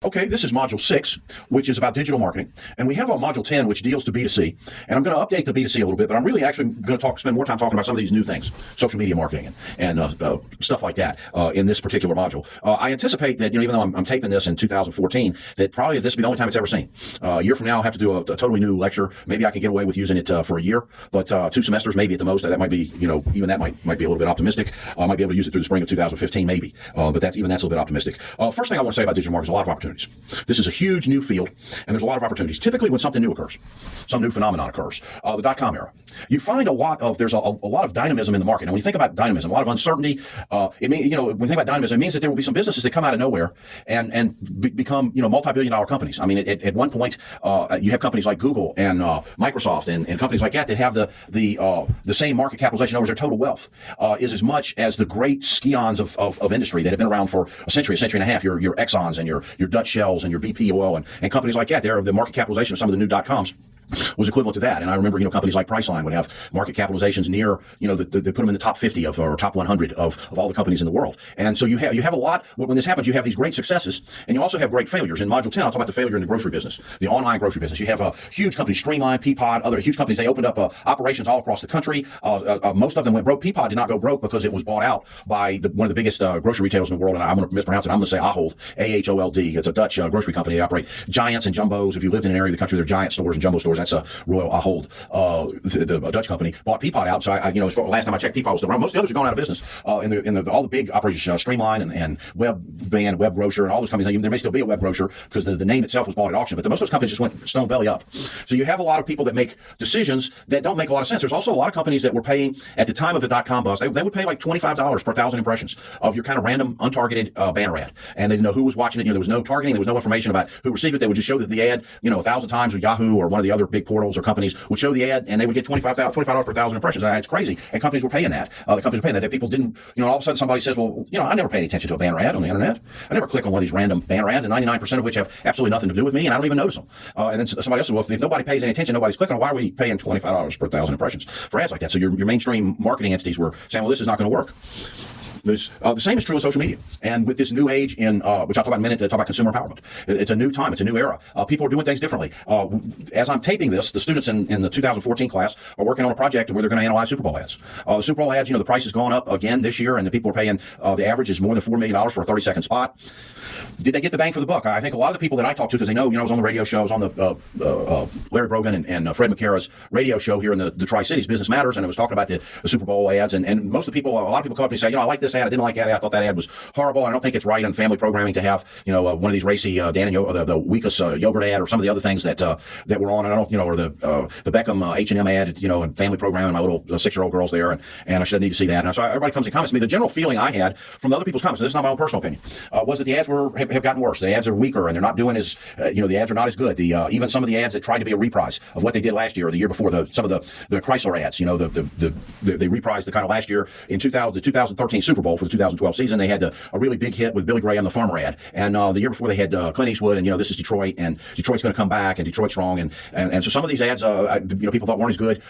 Okay, this is Module 6, which is about digital marketing. And we have a Module 10, which deals to B2C. And I'm going to update the B2C a little bit, but I'm really actually going to spend more time talking about some of these new things, social media marketing and stuff like that in this particular module. I anticipate that, even though I'm taping this in 2014, that probably this will be the only time it's ever seen. A year from now, I'll have to do a totally new lecture. Maybe I can get away with using it for a year, but 2 semesters maybe at the most. That might be, even that might be a little bit optimistic. I might be able to use it through the spring of 2015, maybe. But that's a little bit optimistic. First thing I want to say about digital marketing is a lot of opportunities. This is a huge new field, and there's a lot of opportunities. Typically, when something new occurs, some new phenomenon occurs, the dot-com era, you find there's a lot of dynamism in the market. And when you think about dynamism, a lot of uncertainty, when you think about dynamism, it means that there will be some businesses that come out of nowhere and become, multi-billion-dollar companies. I mean, at one point, you have companies like Google and Microsoft and companies like that have the same market capitalization over their total wealth is as much as the great scions of industry that have been around for a century and a half. Your Exxons and your Dutch Shells and your BP oil and companies like that. The market capitalization of some of the new dot-coms was equivalent to that. And I remember, companies like Priceline would have market capitalizations near, they put them in the top 50 or top 100 of all the companies in the world. And so you have a lot, when this happens, you have these great successes, and you also have great failures. In Module 10, I'll talk about the failure in the grocery business, the online grocery business. You have a huge company, Streamline, Peapod, other huge companies. They opened up operations all across the country. Most of them went broke. Peapod did not go broke because it was bought out by one of the biggest grocery retailers in the world, and I'm going to mispronounce it. I'm going to say Ahold, A-H-O-L-D. It's a Dutch grocery company. They operate giants and jumbos. If you lived in an area of the country, they're giant stores and jumbo stores. That's a Royal Ahold, the Dutch company, bought Peapod out. So last time I checked, Peapod was still around. Most of the others are going out of business. All the big operations, Streamline and Web Web Grocer, and all those companies. There may still be a Web Grocer because the name itself was bought at auction, but most of those companies just went stone belly up. So you have a lot of people that make decisions that don't make a lot of sense. There's also a lot of companies that were paying at the time of the dot-com bust. They would pay like $25 per 1,000 impressions of your kind of random, untargeted banner ad, and they didn't know who was watching it. There was no targeting. There was no information about who received it. They would just show that the ad, 1,000 times with Yahoo or one of the other big portals or companies would show the ad, and they would get $25 per 1,000 impressions. It's crazy, and companies were paying that. The companies were paying that. That people didn't, all of a sudden somebody says, well, I never pay any attention to a banner ad on the internet. I never click on one of these random banner ads, and 99% of which have absolutely nothing to do with me, and I don't even notice them. And then somebody else says, well, if nobody pays any attention, nobody's clicking, why are we paying $25 per 1,000 impressions for ads like that? So your mainstream marketing entities were saying, well, this is not going to work. The same is true in social media. And with this new age which I'll talk about in a minute, to talk about consumer empowerment. It's a new time. It's a new era. People are doing things differently. As I'm taping this, the students in the 2014 class are working on a project where they're going to analyze Super Bowl ads. The Super Bowl ads, the price has gone up again this year, and the people are paying, the average is more than $4 million for a 30-second spot. Did they get the bang for the buck? I think a lot of the people that I talk to, because they know, I was on the radio show, I was on the Larry Brogan and Fred McCara's radio show here in the Tri-Cities, Business Matters, and I was talking about the Super Bowl ads, and most of the people, a lot of people come up to me and say, I like this ad, I didn't like that ad, I thought that ad was horrible. I don't think it's right on family programming to have, one of these racy Dan and the Weekus yogurt ad, or some of the other things that were on. And I don't, or the Beckham H&M ad, and family programming, my little 6-year-old girls there, and I said, I need to see that. And so everybody comes and comments to me. The general feeling I had from the other people's comments, and this is not my own personal opinion, was that the ads have gotten worse. The ads are weaker, and they're not doing as, the ads are not as good. Even some of the ads that tried to be a reprise of what they did last year or the year before, some of the Chrysler ads, they reprised the kind of last year in the 2013 Super Bowl for the 2012 season. They had a really big hit with Billy Gray on the Farmer ad, and the year before they had Clint Eastwood, and this is Detroit, and Detroit's going to come back, and Detroit's strong, and so some of these ads, people thought weren't as good.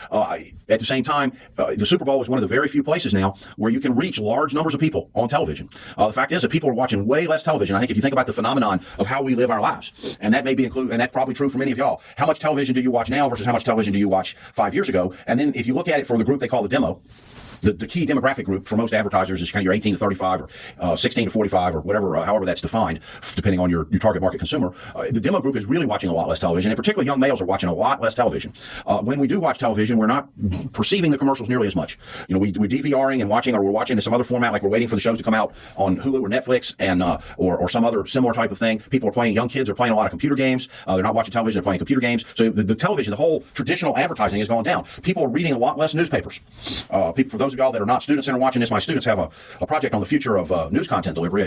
At the same time, the Super Bowl is one of the very few places now where you can reach large numbers of people on television. The fact is that people are watching way less television. I think if you think about the phenomenon of how we live our lives, and that may be and that's probably true for many of y'all. How much television do you watch now versus how much television do you watch 5 years ago? And then if you look at it for the group they call the demo, the key demographic group for most advertisers is kind of your 18 to 35 or 16 to 45 or whatever, however that's defined, depending on your target market consumer. The demo group is really watching a lot less television, and particularly young males are watching a lot less television. When we do watch television, we're not perceiving the commercials nearly as much. We're DVRing and watching, or we're watching in some other format, like we're waiting for the shows to come out on Hulu or Netflix, and or some other similar type of thing. People are playing, young kids are playing a lot of computer games. They're not watching television, they're playing computer games. So the television, the whole traditional advertising is going down. People are reading a lot less newspapers. For those of y'all that are not students and are watching this, my students have a project on the future of news content delivery,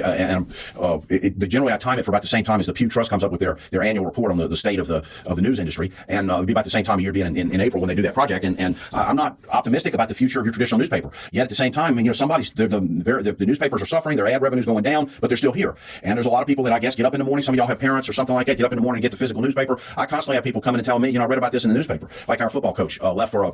generally I time it for about the same time as the Pew Trust comes up with their annual report on the state of the news industry, and it'll be about the same time of year, being in April, when they do that project. And I'm not optimistic about the future of your traditional newspaper. Yet at the same time, the newspapers are suffering, their ad revenue's going down, but they're still here. And there's a lot of people that I guess get up in the morning. Some of y'all have parents or something like that. Get up in the morning and get the physical newspaper. I constantly have people coming and telling me, I read about this in the newspaper. Like our football coach left for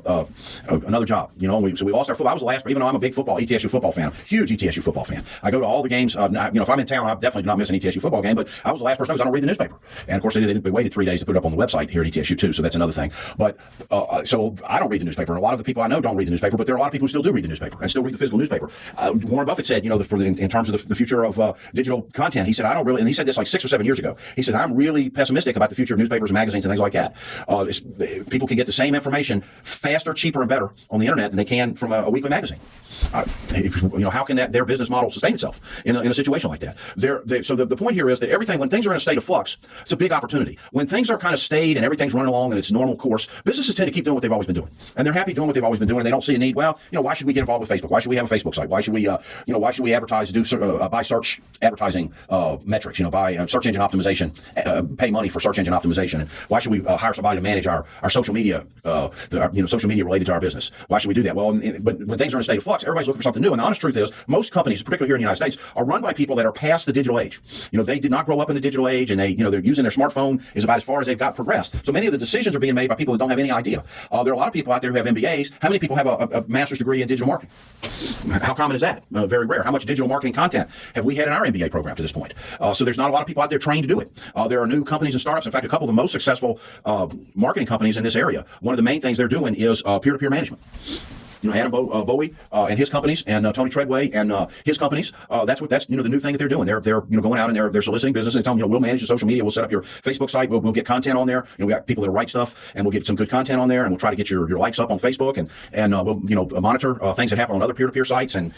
another job. So we lost our football. was the last, even though I'm a big ETSU football fan, huge ETSU football fan. I go to all the games. If I'm in town, I definitely do not miss an ETSU football game, but I was the last person who I don't read the newspaper. And of course, they waited 3 days to put it up on the website here at ETSU too, so that's another thing. But so I don't read the newspaper. And a lot of the people I know don't read the newspaper, but there are a lot of people who still do read the newspaper and still read the physical newspaper. Warren Buffett said, in terms of the future of digital content, he said, I don't really, and he said this like 6 or 7 years ago, he said, I'm really pessimistic about the future of newspapers and magazines and things like that. People can get the same information faster, cheaper, and better on the internet than they can from a weekly magazine. How can their business model sustain itself in a situation like that? So the point here is that when things are in a state of flux, it's a big opportunity. When things are kind of staid and everything's running along in its normal course, businesses tend to keep doing what they've always been doing, and they're happy doing what they've always been doing. And they don't see a need. Well, why should we get involved with Facebook? Why should we have a Facebook site? Why should we advertise, buy search advertising metrics? Buy search engine optimization, pay money for search engine optimization. And why should we hire somebody to manage our social media, social media related to our business? Why should we do that? Well, but when things are in a state of flux, everybody's looking for something new. And the honest truth is, most companies, particularly here in the United States, are run by people that are past the digital age. They did not grow up in the digital age, and they're using their smartphone is about as far as they've got progressed. So many of the decisions are being made by people that don't have any idea. There are a lot of people out there who have MBAs. How many people have a master's degree in digital marketing? How common is that? Very rare. How much digital marketing content have we had in our MBA program to this point? So there's not a lot of people out there trained to do it. There are new companies and startups. In fact, a couple of the most successful marketing companies in this area, one of the main things they're doing is peer-to-peer management. Adam Bowie and his companies, and Tony Treadway and his companies. That's the new thing that they're doing. They're going out and they're soliciting business and telling them, we'll manage the social media, we'll set up your Facebook site, we'll get content on there. We got people that write stuff, and we'll get some good content on there, and we'll try to get your likes up on Facebook, and we'll monitor things that happen on other peer-to-peer sites, and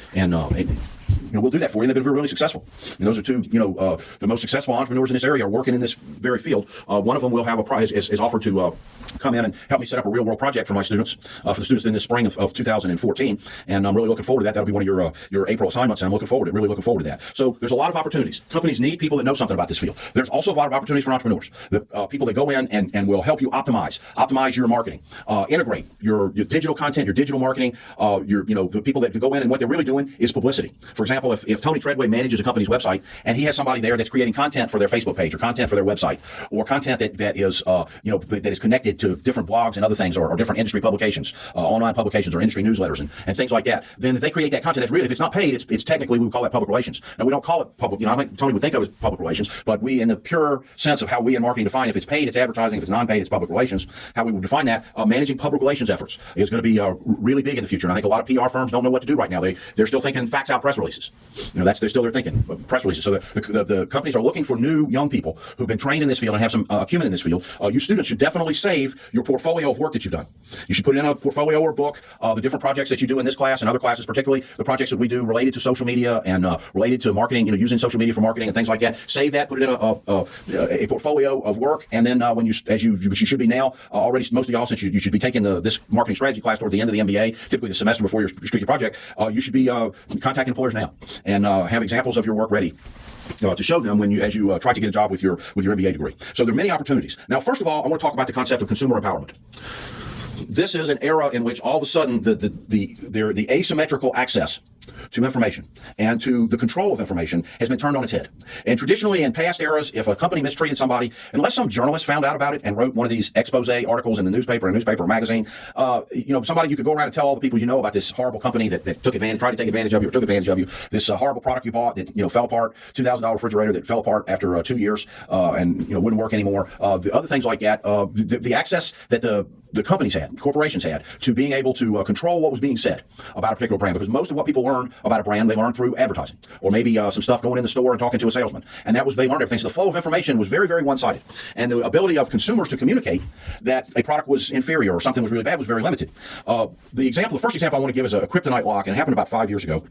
we'll do that for you. And they've been really successful. And those are two, the most successful entrepreneurs in this area are working in this very field. One of them will have a prize, is offered to come in and help me set up a real-world project for my students, for the students in the spring of 2014. And I'm really looking forward to that. That'll be one of your April assignments, and I'm really looking forward to that. So there's a lot of opportunities. Companies need people that know something about this field. There's also a lot of opportunities for entrepreneurs. The people that go in and will help you optimize your marketing, integrate your digital content, your digital marketing. The people that go in, and what they're really doing is publicity. For example, if Tony Treadway manages a company's website and he has somebody there that's creating content for their Facebook page or content for their website, or content that is connected to different blogs and other things, or different industry publications, online publications or industry newsletters and things like that, then if they create that content, that's really, if it's not paid, it's technically, we would call that public relations. Now, we don't call it public, I think Tony would think of it as public relations, but we, in the pure sense of how we in marketing define, if it's paid, it's advertising, if it's non-paid, it's public relations, how we would define that, managing public relations efforts is going to be really big in the future. And I think a lot of PR firms don't know what to do right now. They're still thinking fax out press releases. They're still thinking press releases. So the companies are looking for new young people who've been trained in this field and have some acumen in this field. You students should definitely save your portfolio of work that you've done. You should put it in a portfolio or book, the different projects that you do in this class and other classes, particularly the projects that we do related to social media and related to marketing, using social media for marketing and things like that. Save that, put it in a portfolio of work, and then when you should be now already, most of y'all, since you should be taking this marketing strategy class toward the end of the MBA, typically the semester before your strategic project, you should be contacting employers now and have examples of your work ready to show them as you try to get a job with your MBA degree. So there are many opportunities. Now, first of all, I want to talk about the concept of consumer empowerment. This is an era in which all of a sudden the asymmetrical access to information and to the control of information has been turned on its head. And traditionally, in past eras, if a company mistreated somebody, unless some journalist found out about it and wrote one of these expose articles in the newspaper or magazine, somebody, you could go around and tell all the people you know about this horrible company that tried to take advantage of you or took advantage of you, this horrible product you bought that fell apart, $2,000 refrigerator that fell apart after 2 years and wouldn't work anymore. The other things like that, the access that the companies had, corporations had, to being able to control what was being said about a particular brand, because most of what people learn about a brand, they learn through advertising, or maybe some stuff going in the store and talking to a salesman, and they learned everything. So the flow of information was very, very one-sided, and the ability of consumers to communicate that a product was inferior or something was really bad was very limited. The first example I want to give is a kryptonite lock, and it happened about 5 years ago.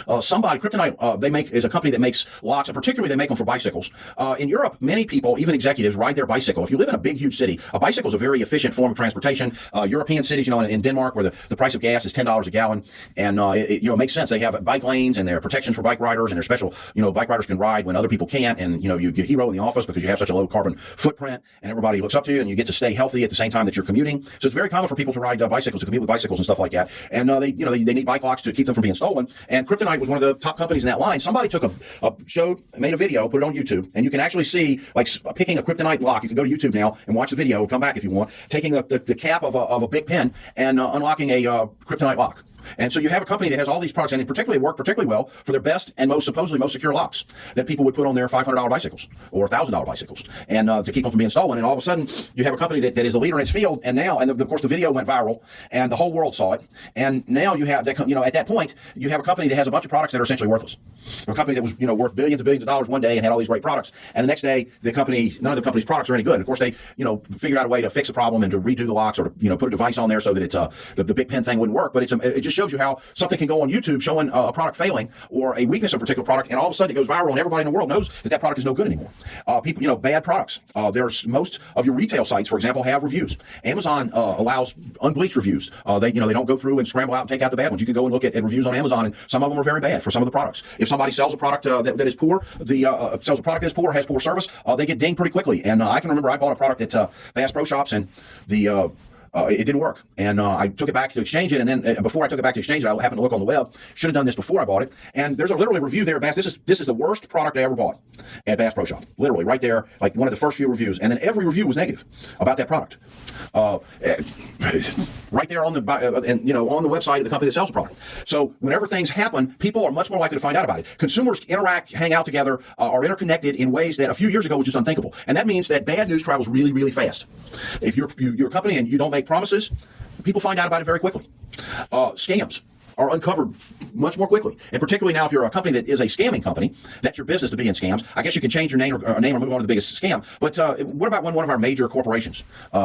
Kryptonite, is a company that makes locks, and particularly they make them for bicycles. In Europe, many people, even executives, ride their bicycle. If you live in a big, huge city, a bicycle is a very efficient form of transportation. European cities, in Denmark, where the price of gas is $10 a gallon, and it makes sense. They have bike lanes, and there are protections for bike riders, and they're special. Bike riders can ride when other people can't, and you get hero in the office because you have such a low carbon footprint, and everybody looks up to you, and you get to stay healthy at the same time that you're commuting. So it's very common for people to ride bicycles, to commute with bicycles and stuff like that. And they need bike locks to keep them from being stolen. And Kryptonite was one of the top companies in that line. Somebody made a video, put it on YouTube, and you can actually see, like, picking a Kryptonite lock. You can go to YouTube now and watch the video, come back if you want, taking the cap of a big pen and unlocking a Kryptonite lock. And so you have a company that has all these products, and it particularly work particularly well for their best and supposedly most secure locks that people would put on their $500 bicycles or $1,000 bicycles, and to keep them from being stolen. And all of a sudden, you have a company that is a leader in its field, and now, and of course, the video went viral, and the whole world saw it. And now you have that, at that point, you have a company that has a bunch of products that are essentially worthless. A company that was, worth billions and billions of dollars one day and had all these great products, and the next day, none of the company's products are any good. And of course, they, figured out a way to fix the problem and to redo the locks, or to, put a device on there so that it's the big pen thing wouldn't work. But it just shows you how something can go on YouTube showing a product failing or a weakness of a particular product, and all of a sudden it goes viral, and everybody in the world knows that product is no good anymore. People, bad products. There's most of your retail sites, for example, have reviews. Amazon allows unbleached reviews. They don't go through and scramble out and take out the bad ones. You can go and look at reviews on Amazon, and some of them are very bad for some of the products. If somebody sells a product that is poor, sells a product that is poor, has poor service, they get dinged pretty quickly. And I can remember I bought a product at Bass Pro Shops, and it didn't work, and I took it back to exchange it, and then before I took it back to exchange it, I happened to look on the web. Should have done this before I bought it, and there's literally a review there at Bass. This is the worst product I ever bought at Bass Pro Shop. Literally, right there, like one of the first few reviews, and then every review was negative about that product. Right there on the on the website of the company that sells the product. So whenever things happen, people are much more likely to find out about it. Consumers interact, hang out together, are interconnected in ways that a few years ago was just unthinkable, and that means that bad news travels really, really fast. If you're a company and you don't make promises, people find out about it very quickly. Scams are uncovered much more quickly, and particularly now if you're a company that is a scamming company, that's your business to be in scams. I guess you can change your name or move on to the biggest scam. But what about when one of our major corporations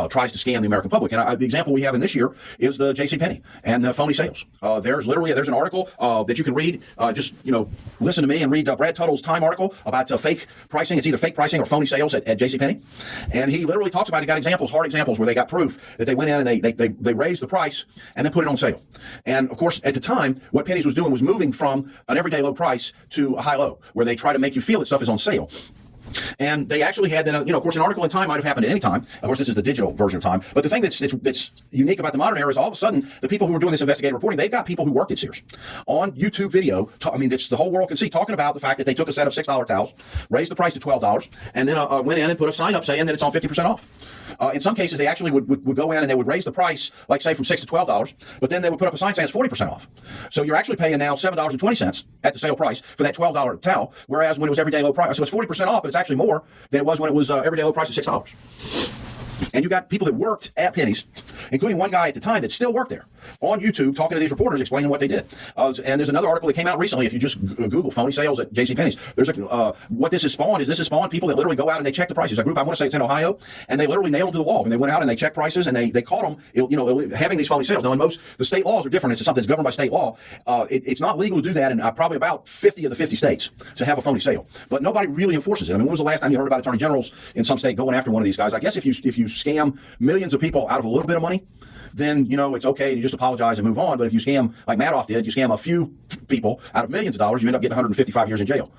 tries to scam the American public? And the example we have in this year is the JCPenney and the phony sales. There's an article that you can read. Listen to me and read Brad Tuttle's Time article about fake pricing. It's either fake pricing or phony sales at JCPenney, and he literally talks about it. He got examples, hard examples, where they got proof that they went in and they raised the price and then put it on sale. And of course, at the time, what Penny's was doing was moving from an everyday low price to a high low, where they try to make you feel that stuff is on sale. And they actually had, of course, an article in Time might have happened at any time. Of course, this is the digital version of Time. But the thing that's unique about the modern era is all of a sudden, the people who were doing this investigative reporting, they've got people who worked at Sears on YouTube video. The whole world can see, talking about the fact that they took a set of $6 towels, raised the price to $12, and then went in and put a sign up saying that it's on 50% off. In some cases, they actually would go in and they would raise the price, like say from $6 to $12, but then they would put up a sign saying it's 40% off. So you're actually paying now $7.20 at the sale price for that $12 towel, whereas when it was everyday low price, so it's 40% off, but it's actually more than it was when it was everyday low price of $6. And you got people that worked at Penny's, including one guy at the time that still worked there, on YouTube talking to these reporters, explaining what they did. And there's another article that came out recently. If you just Google phony sales at JCPenney's, there's what this has spawned people that literally go out and they check the prices. A group, I want to say it's in Ohio, and they literally nailed them to the wall. And they went out and they checked prices, and they caught them, having these phony sales. Now, in the state laws are different. It's something that's governed by state law. It's not legal to do that in probably about 50 of the 50 states to have a phony sale. But nobody really enforces it. I mean, when was the last time you heard about attorney generals in some state going after one of these guys? I guess if you scam millions of people out of a little bit of money, then it's okay to just apologize and move on. But if you scam like Madoff did, you scam a few people out of millions of dollars, you end up getting 155 years in jail.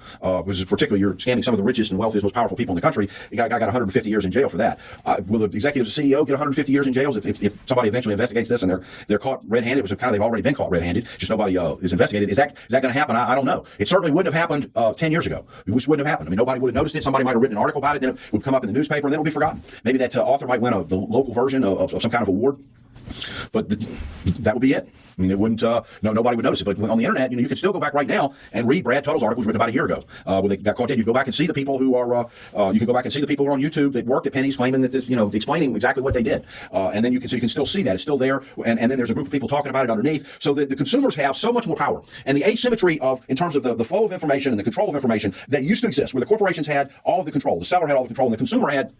Which is particularly, you're scamming some of the richest and wealthiest, most powerful people in the country. The guy got 150 years in jail for that. Will the executive CEO get 150 years in jail if somebody eventually investigates this and they're caught red-handed? Which they've already been caught red-handed. Just nobody is investigated. Is that going to happen? I don't know. It certainly wouldn't have happened 10 years ago. Which wouldn't have happened. I mean, nobody would have noticed it. Somebody might have written an article about it. Then it would come up in the newspaper, and then it would be forgotten. Maybe that author might win the local version of some kind of award. But that would be it. I mean, it wouldn't. Nobody would notice it. But on the internet, you can still go back right now and read Brad Tuttle's article, was written about a year ago, where they got caught dead. You go back and see the people who are. You can go back and see the people who are on YouTube that worked at Penny's, claiming that this, explaining exactly what they did. And then you can still see that it's still there. And then there's a group of people talking about it underneath. So the consumers have so much more power, and the asymmetry in terms of the flow of information and the control of information that used to exist, where the corporations had all of the control, the seller had all the control, and the consumer had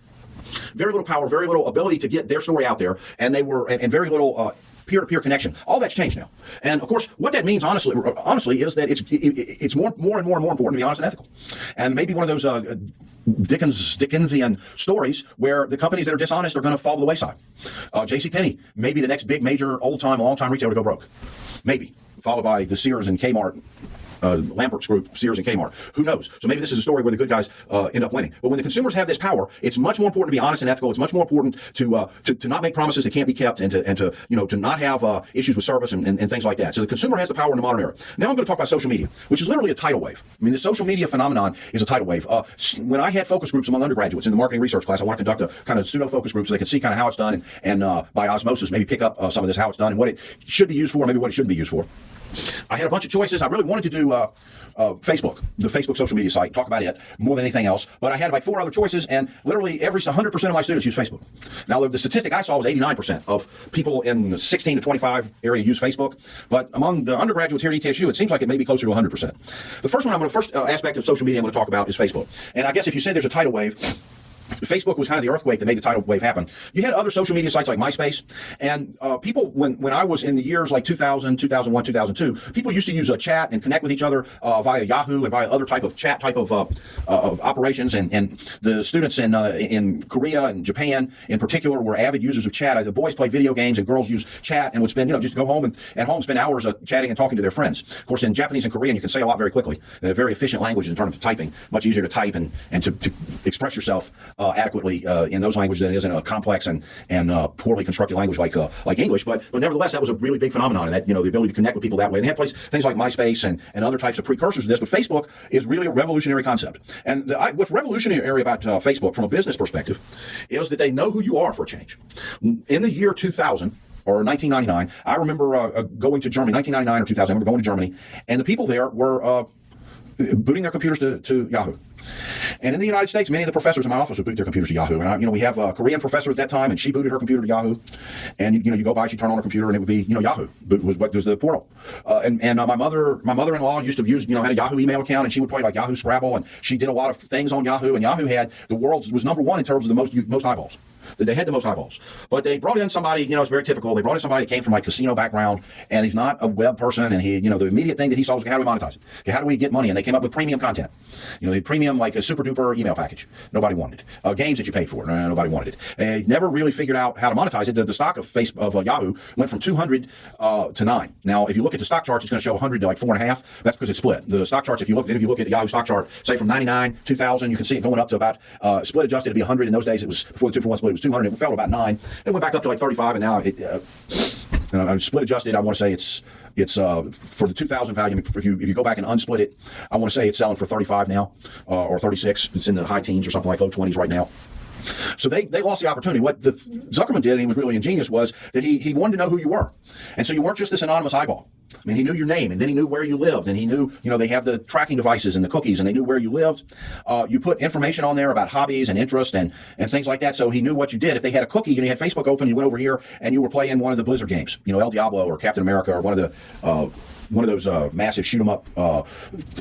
very little power, very little ability to get their story out there, and they were and very little peer-to-peer connection. All that's changed now, and of course, what that means, honestly, is that it's more and more important to be honest and ethical, and maybe one of those Dickensian stories where the companies that are dishonest are going to fall to the wayside. JCPenney, maybe the next big, major, long-time retailer to go broke, maybe followed by the Sears and Kmart Lambert's group, Sears and Kmart. Who knows? So maybe this is a story where the good guys end up winning. But when the consumers have this power, it's much more important to be honest and ethical. It's much more important to not make promises that can't be kept, and to not have issues with service and things like that. So the consumer has the power in the modern era. Now I'm going to talk about social media, which is literally a tidal wave. I mean, the social media phenomenon is a tidal wave. When I had focus groups among undergraduates in the marketing research class, I want to conduct a kind of pseudo focus group so they can see kind of how it's done and by osmosis maybe pick up some of this, how it's done and what it should be used for, maybe what it shouldn't be used for. I had a bunch of choices. I really wanted to do Facebook, the Facebook social media site, talk about it more than anything else. But I had like 4 other choices, and literally 100% of my students use Facebook. Now, the statistic I saw was 89% of people in the 16 to 25 area use Facebook. But among the undergraduates here at ETSU, it seems like it may be closer to 100%. The first aspect of social media I'm going to talk about is Facebook. And I guess if you say there's a tidal wave, Facebook was kind of the earthquake that made the tidal wave happen. You had other social media sites like MySpace, and people, when I was in the years like 2000, 2001, 2002, people used to use a chat and connect with each other via Yahoo and via other type of chat type of operations. And the students in Korea and Japan in particular were avid users of chat. The boys played video games and girls used chat and would spend, just go home and at home spend hours chatting and talking to their friends. Of course, in Japanese and Korean, you can say a lot very quickly. Very efficient language in terms of typing. Much easier to type and to express yourself adequately in those languages than it is in a complex and poorly constructed language like English. But nevertheless, that was a really big phenomenon, and that the ability to connect with people that way. And they had things like MySpace and other types of precursors to this. But Facebook is really a revolutionary concept. And what's revolutionary about Facebook from a business perspective is that they know who you are for a change. In the year 2000. Or 1999, I remember going to Germany, 1999 or 2000. I remember going to Germany, and the people there were booting their computers to Yahoo. And in the United States, many of the professors in my office would boot their computers to Yahoo. And we have a Korean professor at that time, and she booted her computer to Yahoo. And you go by, she turn on her computer, and it would be Yahoo. Was the portal. And my mother-in-law used to use had a Yahoo email account, and she would play like Yahoo Scrabble, and she did a lot of things on Yahoo. And Yahoo had was number one in terms of the most eyeballs. They had the most eyeballs. But they brought in somebody, it's very typical. They brought in somebody that came from like casino background, and he's not a web person, and he, the immediate thing that he saw was, how do we monetize it? Okay, how do we get money? And they came up with premium content. The premium, like a super duper email package. Nobody wanted it. Games that you paid for. Nobody wanted it. And he never really figured out how to monetize it. The stock of Yahoo went from 200 to 9. Now, if you look at the stock charts, it's going to show 100 to like 4.5. That's because it's split. The stock charts, if you look at the Yahoo stock chart, say from 99, 2000, you can see it going up to about split adjusted to be 100. In those days, it was before the 2-for-1 split. It was 200. It fell to about 9. It went back up to like 35, and now it split adjusted. I want to say it's for the 2000 value. If you go back and unsplit it, I want to say it's selling for 35 now or 36. It's in the high teens or something like low 20s right now. So they lost the opportunity. What Zuckerman did, and he was really ingenious, was that he wanted to know who you were. And so you weren't just this anonymous eyeball. I mean, he knew your name, and then he knew where you lived, and he knew, they have the tracking devices and the cookies, and they knew where you lived. You put information on there about hobbies and interests and things like that, so he knew what you did. If they had a cookie, you had Facebook open, you went over here, and you were playing one of the Blizzard games, El Diablo or Captain America or one of those massive shoot-'em-up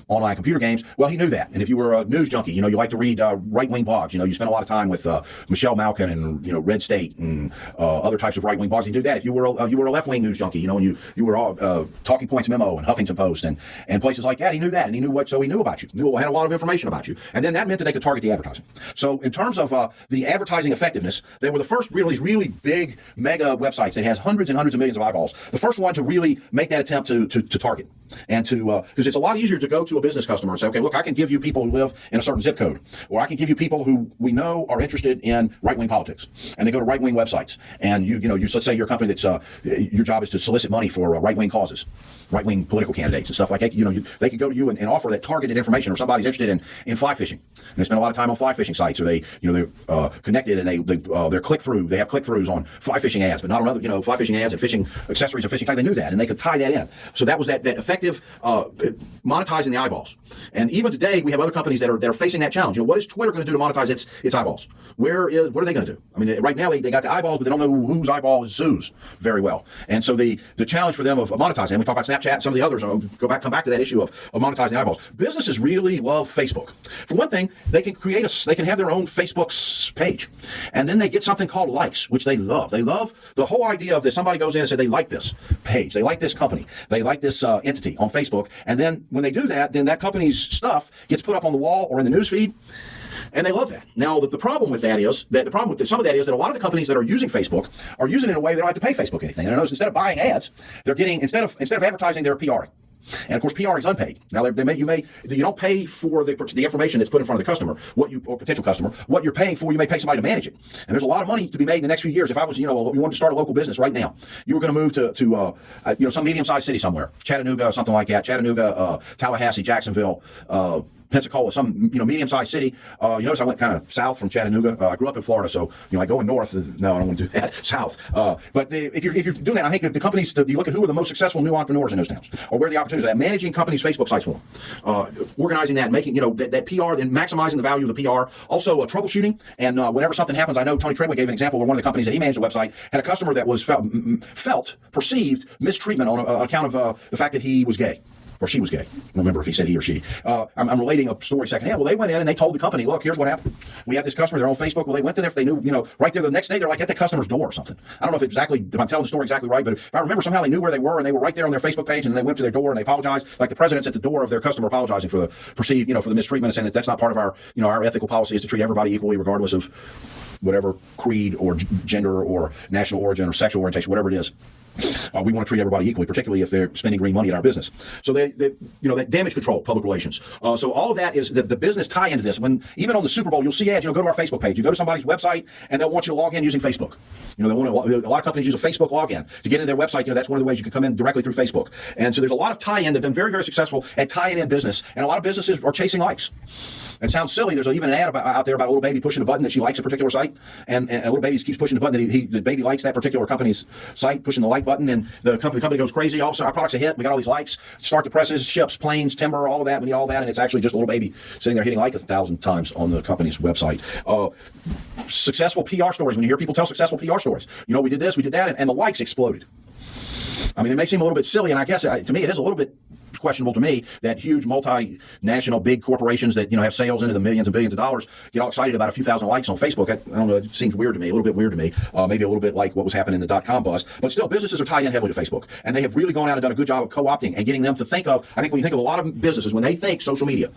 online computer games. Well, he knew that. And if you were a news junkie, you like to read right-wing blogs. You spent a lot of time with Michelle Malkin and Red State and other types of right-wing blogs. He knew that. If you were a left-wing news junkie, and you were all Talking Points Memo and Huffington Post and places like that, he knew that. And he knew so he knew about you. Had a lot of information about you. And then that meant that they could target the advertising. So in terms of the advertising effectiveness, they were the first really big mega websites that has hundreds and hundreds of millions of eyeballs. The first one to really make that attempt to target. And because it's a lot easier to go to a business customer and say, okay, look, I can give you people who live in a certain zip code, or I can give you people who we know are interested in right-wing politics, and they go to right-wing websites. And let's say you're a company that's your job is to solicit money for right-wing causes, right-wing political candidates and stuff like that. They could go to you and offer that targeted information, or somebody's interested in fly fishing, and they spend a lot of time on fly fishing sites, or they're connected and they're click-through. They have click-throughs on fly fishing ads, but not on other fly fishing ads and fishing accessories or fishing type. They knew that, and they could tie that in. So that was that effective monetizing the eyeballs. And even today, we have other companies that are facing that challenge. What is Twitter going to do to monetize its eyeballs? What are they going to do? I mean, right now they got the eyeballs, but they don't know whose eyeball is whose very well. And so the challenge for them of monetizing, and we talk about Snapchat and some of the others, come back to that issue of monetizing the eyeballs. Businesses really love Facebook. For one thing, they can they can have their own Facebook page, and then they get something called likes, which they love. They love the whole idea of this. Somebody goes in and says they like this page, they like this company, they like this entity on Facebook, and then when they do that, then that company's stuff gets put up on the wall or in the news feed. And they love that. Now, the problem with that is that some of that is that a lot of the companies that are using Facebook are using it in a way they don't have to pay Facebook anything. And I notice instead of buying ads, they're getting instead of advertising, they're PRing. And of course, PR is unpaid. Now, you don't pay for the information that's put in front of the customer, or potential customer. What you're paying for, you may pay somebody to manage it. And there's a lot of money to be made in the next few years. If I was, you wanted to start a local business right now, you were going to move to some medium-sized city somewhere, Chattanooga, something like that, Chattanooga, Tallahassee, Jacksonville, Pensacola, some medium-sized city. You notice I went kind of south from Chattanooga. I grew up in Florida, so like going north. No, I don't want to do that. South. But if you're doing that, I think the companies, you look at who are the most successful new entrepreneurs in those towns, or where are the opportunities are. Managing companies' Facebook sites for them, organizing that, making that PR, then maximizing the value of the PR. Also troubleshooting, and whenever something happens, I know Tony Treadway gave an example where one of the companies that he managed a website had a customer that was perceived mistreatment on account of the fact that he was gay. Or she was gay. I don't remember if he said he or she. I'm relating a story secondhand. Well, they went in and they told the company, look, here's what happened. We had this customer, they're on Facebook. Well, they went to there, if they knew, right there the next day, they're like at the customer's door or something. I don't know if I'm telling the story exactly right, but if I remember somehow they knew where they were and they were right there on their Facebook page and they went to their door and they apologized. Like the president's at the door of their customer apologizing for the perceived, for the mistreatment, and saying that that's not part of our, our ethical policy is to treat everybody equally regardless of whatever creed or gender or national origin or sexual orientation, whatever it is. We want to treat everybody equally, particularly if they're spending green money in our business. So that damage control, public relations. So all of that is the business tie into this. When even on the Super Bowl, you'll see ads. Go to our Facebook page. You go to somebody's website, and they'll want you to log in using Facebook. A lot of companies use a Facebook login to get into their website. That's one of the ways you can come in directly through Facebook. And so there's a lot of tie-in. They've been very, very successful at tying in business, and a lot of businesses are chasing likes. It sounds silly. There's even an ad out there about a little baby pushing a button that she likes a particular site, and a little baby keeps pushing the button that the baby likes that particular company's site, pushing the like button, and the company goes crazy. All of a sudden, our product's a hit. We got all these likes. Start the presses, ships, planes, timber, all of that. We need all that, and it's actually just a little baby sitting there hitting like 1,000 times on the company's website. Successful PR stories. When you hear people tell successful PR stories, we did this, we did that, and the likes exploded. I mean, it may seem a little bit silly, and I guess to me it is a little bit questionable to me that huge multinational big corporations that have sales into the millions and billions of dollars get all excited about a few thousand likes on Facebook. I don't know, it seems weird to me, a little bit weird to me, maybe a little bit like what was happening in the .com bust, but still businesses are tied in heavily to Facebook, and they have really gone out and done a good job of co-opting and getting them to think of, I think when you think of a lot of businesses, when they think social media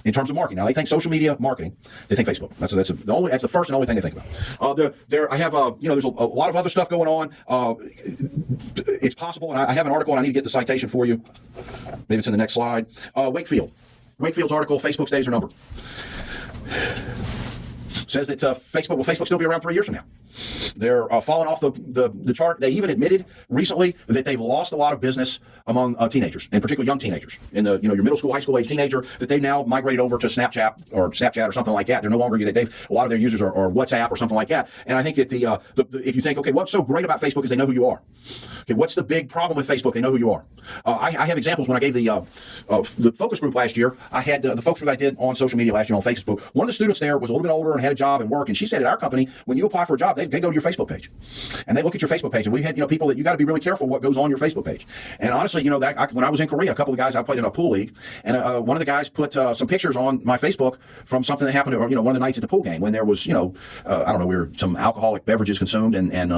in terms of marketing, now they think social media marketing, they think Facebook. That's the first and only thing they think about. I have there's a lot of other stuff going on. It's possible, and I have an article, and I need to get the citation for you. Maybe it's in the next slide. Wakefield's article, Facebook's days are numbered. Says that Facebook will still be around 3 years from now. They're falling off the chart. They even admitted recently that they've lost a lot of business among teenagers, and particularly young teenagers. In the your middle school, high school age teenager, that they've now migrated over to Snapchat or something like that. They're no longer a lot of their users are WhatsApp or something like that. And I think that if you think, okay, what's so great about Facebook is they know who you are. Okay, what's the big problem with Facebook? They know who you are. I have examples. When I gave the focus group last year, I had the focus group I did on social media last year on Facebook. One of the students there was a little bit older and had a job and work, and she said at our company, when you apply for a job, they go to your Facebook page, and they look at your Facebook page. And we had people that you got to be really careful what goes on your Facebook page. And honestly, when I was in Korea, a couple of guys, I played in a pool league, and one of the guys put some pictures on my Facebook from something that happened, or one of the nights at the pool game when there was I don't know, some alcoholic beverages consumed, and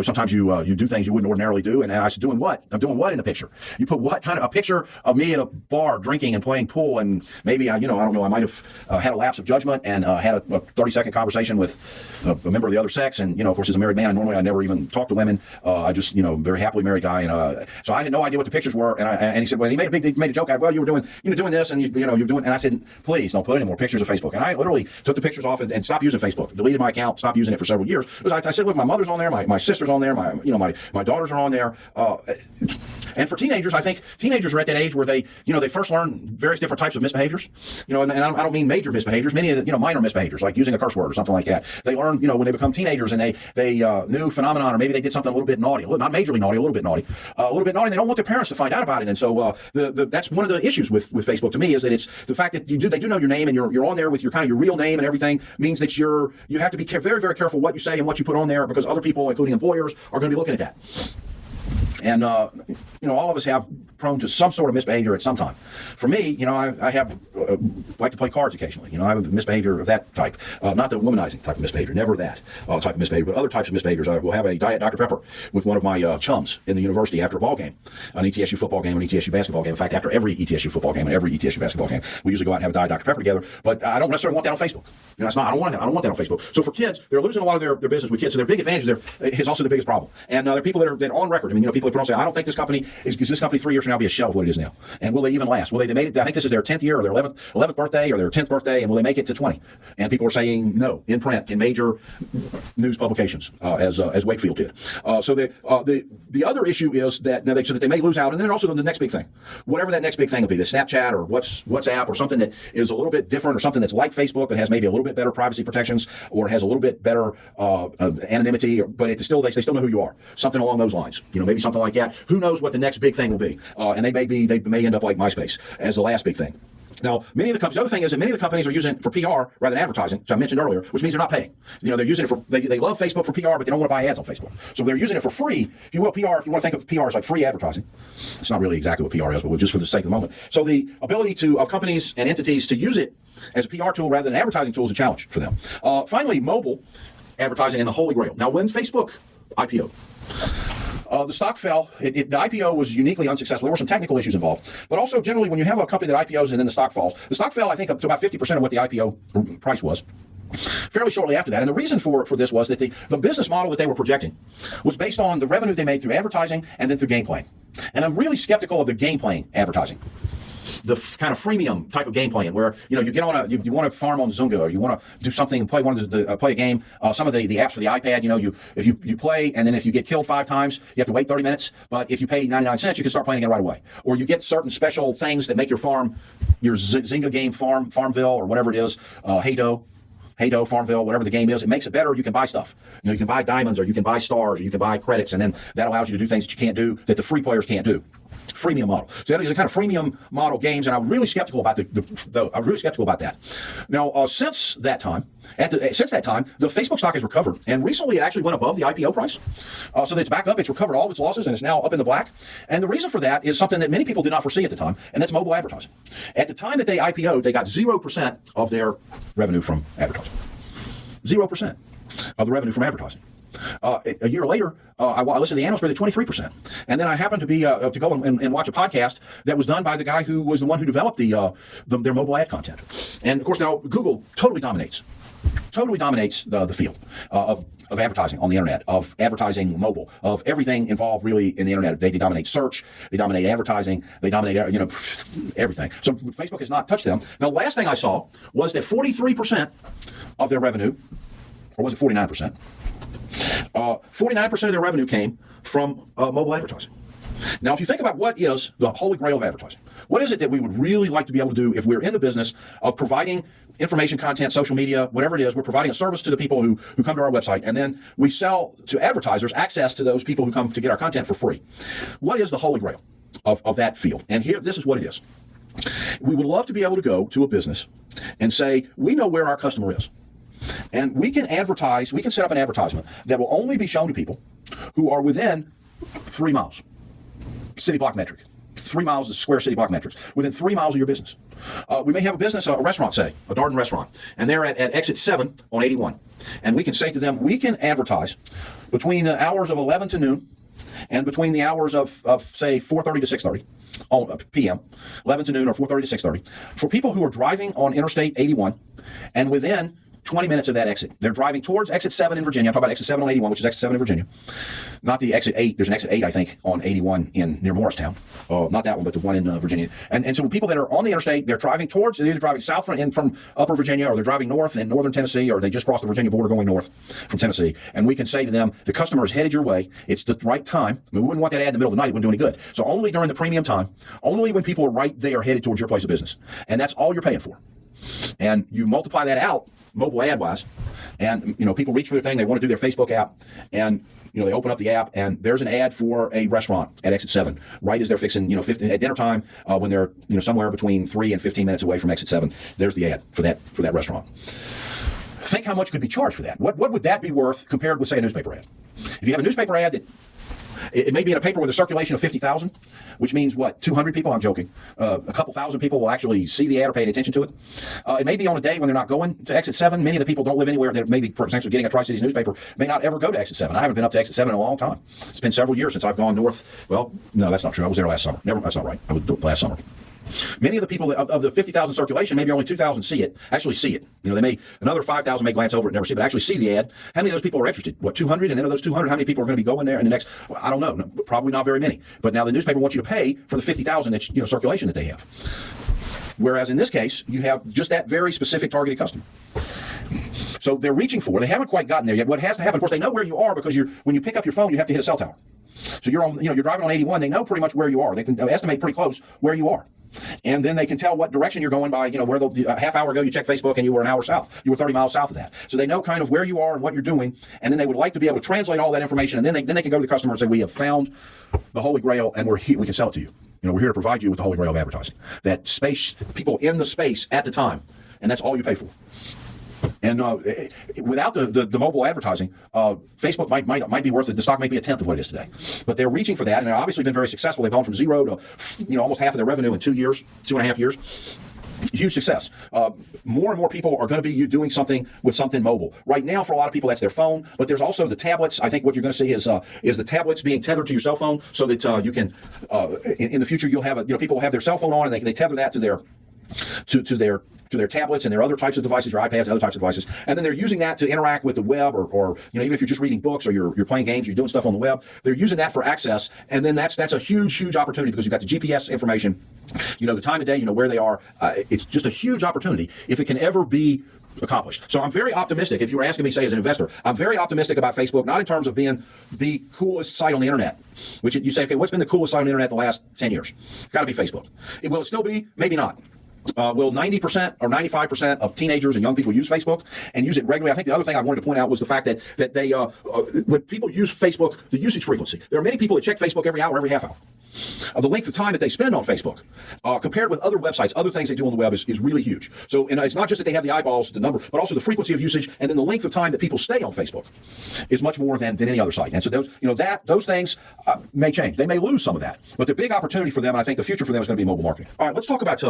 sometimes you do things you wouldn't ordinarily do. And I said, doing what? I'm doing what in the picture? You put what kind of a picture of me at a bar drinking and playing pool, and maybe I don't know, I might have had a lapse of judgment and had a 30-second conversation with a member of the other sex, and of course as a married man, normally I never even talk to women. I just very happily married guy, and so I had no idea what the pictures were. And he said, well, he made a joke. Well, you were doing this, and you're doing. And I said, please don't put any more pictures of Facebook. And I literally took the pictures off and stopped using Facebook, deleted my account, stopped using it for several years. I said, look, my mother's on there, my sister's on there, my daughters are on there. And for teenagers, I think teenagers are at that age where they first learn various different types of misbehaviors. And I don't mean major misbehaviors, many of the minor misbehaviors, like using a curse word or something like that. They learn, when they become teenagers and they new phenomenon, or maybe they did something a little bit naughty, not majorly naughty, a little bit naughty, and they don't want their parents to find out about it. And so that's one of the issues with Facebook to me, is that it's the fact that they do know your name, and you're on there with your real name and everything, means that you have to be very, very careful what you say and what you put on there, because other people, including employers, are going to be looking at that. And all of us have prone to some sort of misbehavior at some time. For me, I have like to play cards occasionally. I have a misbehavior of that type, not the womanizing type of misbehavior, never that type of misbehavior, but other types of misbehaviors. I will have a Diet Dr. Pepper with one of my chums in the university after a ball game, an ETSU football game, an ETSU basketball game. In fact, after every ETSU football game and every ETSU basketball game, we usually go out and have a Diet Dr. Pepper together. But I don't necessarily want that on Facebook. I don't want that on Facebook. So for kids, they're losing a lot of their business with kids. So their big advantage there is also the biggest problem. And there are people that are on record. People put on say, I don't think this company is this company 3 years from now be a shell of what it is now. And will they even last? Will they made it? I think this is their 10th year or their 11th birthday or their 10th birthday, and will they make it to 20? And people are saying no in print in major news publications, as Wakefield did. So the other issue is that now so that they may lose out, and then also the next big thing, whatever that next big thing will be, the Snapchat or WhatsApp or something that is a little bit different, or something that's like Facebook that has maybe a little bit better privacy protections or has a little bit better anonymity, but they still know who you are. Something along those lines, maybe something like that. Who knows what the next big thing will be? And they may end up like MySpace as the last big thing. Now, many of the companies, the other thing is that many of the companies are using it for PR rather than advertising, which I mentioned earlier, which means they're not paying. They're using it for, they love Facebook for PR, but they don't want to buy ads on Facebook. So they're using it for free, if you will, PR, if you want to think of PR as like free advertising. It's not really exactly what PR is, but just for the sake of the moment. So the ability of companies and entities to use it as a PR tool rather than an advertising tool is a challenge for them. Finally, mobile advertising and the holy grail. Now, when Facebook IPO'd, the stock fell. The IPO was uniquely unsuccessful. There were some technical issues involved. But also, generally, when you have a company that IPOs and then the stock falls, the stock fell, I think, up to about 50% of what the IPO price was fairly shortly after that. And the reason for this was that the business model that they were projecting was based on the revenue they made through advertising and then through game playing. And I'm really skeptical of the game playing advertising. The kind of freemium type of game playing, where you get on you want to farm on Zunga, or you want to do something, play a game. Some of the apps for the iPad, if you play, and then if you get killed 5 times, you have to wait 30 minutes. But if you pay 99 cents, you can start playing again right away. Or you get certain special things that make your farm, your Zynga game, Farmville, or whatever it is, Haydo, Farmville, whatever the game is, it makes it better. You can buy stuff. You can buy diamonds, or you can buy stars, or you can buy credits, and then that allows you to do things that you can't do, that the free players can't do. Freemium model. So that is a kind of freemium model games, and I'm really skeptical about I'm really skeptical about that. Now, since that time, the Facebook stock has recovered, and recently it actually went above the IPO price. So that it's back up. It's recovered all of its losses, and it's now up in the black. And the reason for that is something that many people did not foresee at the time, and that's mobile advertising. At the time that they IPO'd, they got 0% of their revenue from advertising. 0% of the revenue from advertising. A year later, I listened to the analyst rate at 23%, and then I happened to be to go and watch a podcast that was done by the guy who was the one who developed their mobile ad content. And of course, now Google totally dominates the field of advertising on the internet, of advertising mobile, of everything involved really in the internet. They dominate search, they dominate advertising, they dominate everything. So Facebook has not touched them. Now, the last thing I saw was that 43% of their revenue, or was it 49%? 49% of their revenue came from mobile advertising. Now, if you think about what is the holy grail of advertising, what is it that we would really like to be able to do if we're in the business of providing information, content, social media, whatever it is, we're providing a service to the people who come to our website, and then we sell to advertisers access to those people who come to get our content for free. What is the holy grail of that field? And here, this is what it is. We would love to be able to go to a business and say, we know where our customer is. And we can advertise, we can set up an advertisement that will only be shown to people who are within 3 miles. City block metric. 3 miles is square city block metrics. Within 3 miles of your business. We may have a business, a restaurant, say, a Darden restaurant, and they're at exit 7 on 81. And we can say to them, we can advertise between the hours of 11 to noon and between the hours of say, 4:30 to 6:30 p.m., 11 to noon or 4:30 to 6:30, for people who are driving on Interstate 81 and within 20 minutes of that exit. They're driving towards exit 7 in Virginia. I'm talking about exit 7 on 81, which is exit 7 in Virginia. Not the exit 8. There's an exit 8, I think, on 81 near Morristown. Not that one, but the one in Virginia. And so people that are on the interstate, they're driving towards, they're either driving south from upper Virginia, or they're driving north in northern Tennessee, or they just crossed the Virginia border going north from Tennessee. And we can say to them, the customer is headed your way. It's the right time. I mean, we wouldn't want that ad in the middle of the night. It wouldn't do any good. So only during the premium time, only when people are right there headed towards your place of business. And that's all you're paying for. And you multiply that out mobile ad wise, and people reach for their thing, they want to do their Facebook app, and they open up the app, and there's an ad for a restaurant at exit 7 right as they're fixing 15, at dinner time, when they're somewhere between 3 and 15 minutes away from exit 7. There's the ad for that restaurant. Think how much could be charged for that. What would that be worth compared with, say, a newspaper ad? If you have a newspaper ad that it may be in a paper with a circulation of 50,000, which means what, 200 people? I'm joking. A couple thousand people will actually see the ad or pay attention to it. It may be on a day when they're not going to exit 7. Many of the people don't live anywhere that may be potentially getting a Tri-Cities newspaper, may not ever go to exit 7. I haven't been up to exit 7 in a long time. It's been several years since I've gone north. Well, no, that's not true. I was there last summer. That's not right. I was last summer. Many of the people of the 50,000 circulation, maybe only 2,000 actually see it. They may, another 5,000 may glance over it and never see it, but actually see the ad. How many of those people are interested? What, 200? And then of those 200, how many people are going to be going there in the next, I don't know, probably not very many. But now the newspaper wants you to pay for the 50,000 that, circulation that they have. Whereas in this case, you have just that very specific targeted customer. So they're reaching for, they haven't quite gotten there yet. What has to happen, of course, they know where you are because when you pick up your phone, you have to hit a cell tower. So you're driving on 81. They know pretty much where you are. They can estimate pretty close where you are. And then they can tell what direction you're going by, where a half hour ago you checked Facebook and you were an hour south. You were 30 miles south of that. So they know kind of where you are and what you're doing. And then they would like to be able to translate all that information. And then they can go to the customer and say, we have found the Holy Grail and we can sell it to you. We're here to provide you with the Holy Grail of advertising. That space, people in the space at the time. And that's all you pay for. And without the mobile advertising, Facebook might be worth it. The stock might be a tenth of what it is today. But they're reaching for that, and they've obviously been very successful. They've gone from zero to almost half of their revenue in 2 years, 2.5 years. Huge success. More and more people are going to be doing something with something mobile. Right now, for a lot of people, that's their phone. But there's also the tablets. I think what you're going to see is the tablets being tethered to your cell phone, so that you can, in the future, you'll have people will have their cell phone on, and they tether that to their tablets and their other types of devices, your iPads and other types of devices, and then they're using that to interact with the web, or even if you're just reading books or you're playing games, you're doing stuff on the web, they're using that for access, and then that's a huge opportunity because you've got the GPS information, the time of day, where they are. It's just a huge opportunity if it can ever be accomplished. So I'm very optimistic. If you were asking me, say, as an investor, I'm very optimistic about Facebook, not in terms of being the coolest site on the internet, which you say, okay, what's been the coolest site on the internet the last 10 years? Got to be Facebook. Will it still be? Maybe not. Will 90% or 95% of teenagers and young people use Facebook and use it regularly? I think the other thing I wanted to point out was the fact that they, when people use Facebook, the usage frequency. There are many people that check Facebook every hour, every half hour. The length of time that they spend on Facebook, compared with other websites, other things they do on the web is really huge. So, it's not just that they have the eyeballs, the number, but also the frequency of usage, and then the length of time that people stay on Facebook is much more than any other site. And so those things may change. They may lose some of that, but the big opportunity for them, and I think the future for them, is going to be mobile marketing. All right, let's talk about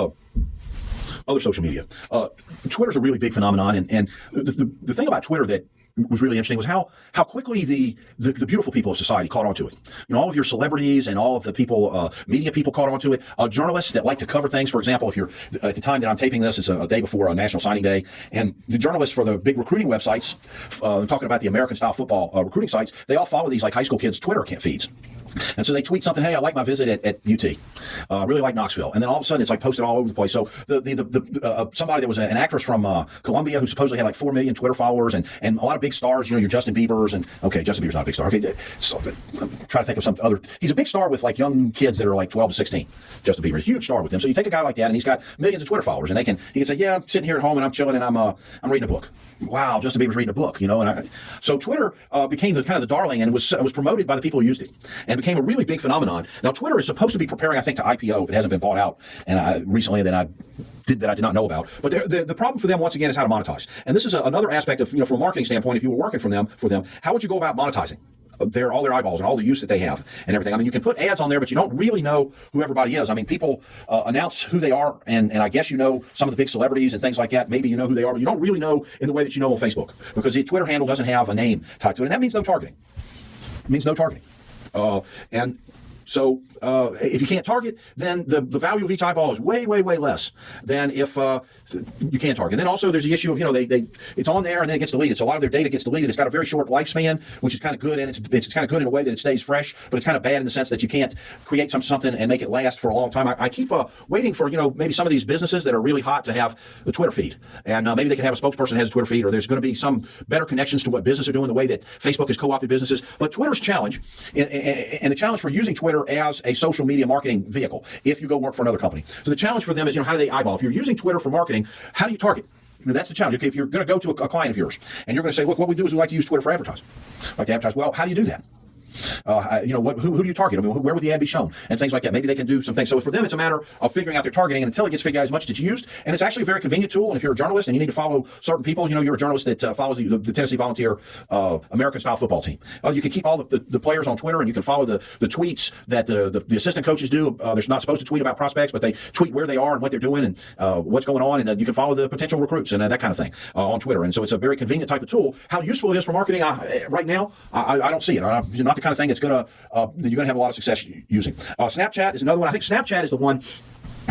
other social media. Twitter's a really big phenomenon, and the thing about Twitter that was really interesting was how quickly the beautiful people of society caught on to it. All of your celebrities and all of the people, media people caught on to it. Journalists that like to cover things. For example, if you're at the time that I'm taping this, it's a day before a National Signing Day, and the journalists for the big recruiting websites, I'm talking about the American-style football recruiting sites, they all follow these like high school kids' Twitter feeds. And so they tweet something, hey, I like my visit at UT. Really like Knoxville. And then all of a sudden it's like posted all over the place. So somebody, there was an actress from Colombia who supposedly had like 4 million Twitter followers, and a lot of big stars, your Justin Bieber's, and okay, Justin Bieber's not a big star. Okay, so try to think of some other. He's a big star with like young kids that are like 12 to 16. Justin Bieber, a huge star with them. So you take a guy like that, and he's got millions of Twitter followers, and he can say, yeah, I'm sitting here at home and I'm chilling and I'm reading a book. Wow, Justin Bieber's reading a book, so Twitter became the kind of the darling, and was promoted by the people who used it, and became a really big phenomenon. Now, Twitter is supposed to be preparing, I think, to IPO if it hasn't been bought out, and recently that I did not know about. But the problem for them, once again, is how to monetize. And this is another aspect of, from a marketing standpoint, if you were working for them, how would you go about monetizing all their eyeballs and all the use that they have and everything? I mean, you can put ads on there, but you don't really know who everybody is. I mean, people announce who they are, and I guess some of the big celebrities and things like that. Maybe you know who they are, but you don't really know in the way that you know on Facebook, because the Twitter handle doesn't have a name tied to it, and that means no targeting. It means no targeting. And so if you can't target, then the value of each eyeball is way less than if you can target. And then also there's the issue of, it's on there and then it gets deleted. So a lot of their data gets deleted. It's got a very short lifespan, which is kind of good, and it's kind of good in a way that it stays fresh, but it's kind of bad in the sense that you can't create something and make it last for a long time. I keep waiting for, maybe some of these businesses that are really hot to have the Twitter feed. And maybe they can have a spokesperson that has a Twitter feed, or there's going to be some better connections to what businesses are doing, the way that Facebook has co-opted businesses. But Twitter's challenge, and the challenge for using Twitter as a social media marketing vehicle, if you go work for another company. So the challenge for them is, how do they eyeball? If you're using Twitter for marketing, how do you target? That's the challenge. Okay, if you're going to go to a client of yours and you're going to say, look, what we do is we like to use Twitter for advertising. Like to advertise. Well, how do you do that? Who do you target? I mean, where would the ad be shown? And things like that. Maybe they can do some things. So for them, it's a matter of figuring out their targeting, and until it gets figured out, as much as it's used. And it's actually a very convenient tool. And if you're a journalist and you need to follow certain people, you're a journalist that follows the Tennessee Volunteer American-style football team. You can keep all the players on Twitter, and you can follow the tweets that the assistant coaches do. They're not supposed to tweet about prospects, but they tweet where they are and what they're doing and what's going on. And you can follow the potential recruits and that kind of thing on Twitter. And so it's a very convenient type of tool. How useful it is for marketing right now, I don't see it. It's not the kind of thing that's going to you're going to have a lot of success using. Snapchat is another one. I think Snapchat is the one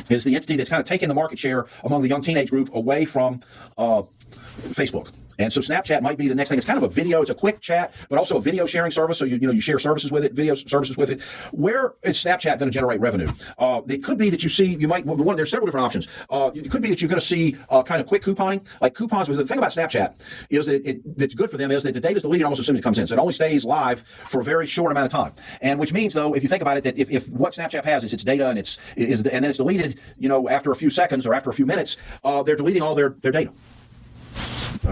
is the entity that's kind of taking the market share among the young teenage group away from Facebook. And so Snapchat might be the next thing. It's kind of a video. It's a quick chat, but also a video sharing service. So you share services with it, video services with it. Where is Snapchat going to generate revenue? It could be that there's several different options. It could be that you're going to see kind of quick couponing, like coupons. The thing about Snapchat is that that's good for them is that the data is deleted almost as soon as it comes in. So it only stays live for a very short amount of time. And which means, though, if you think about it, that if what Snapchat has is its data and then it's deleted, after a few seconds or after a few minutes, they're deleting all their data.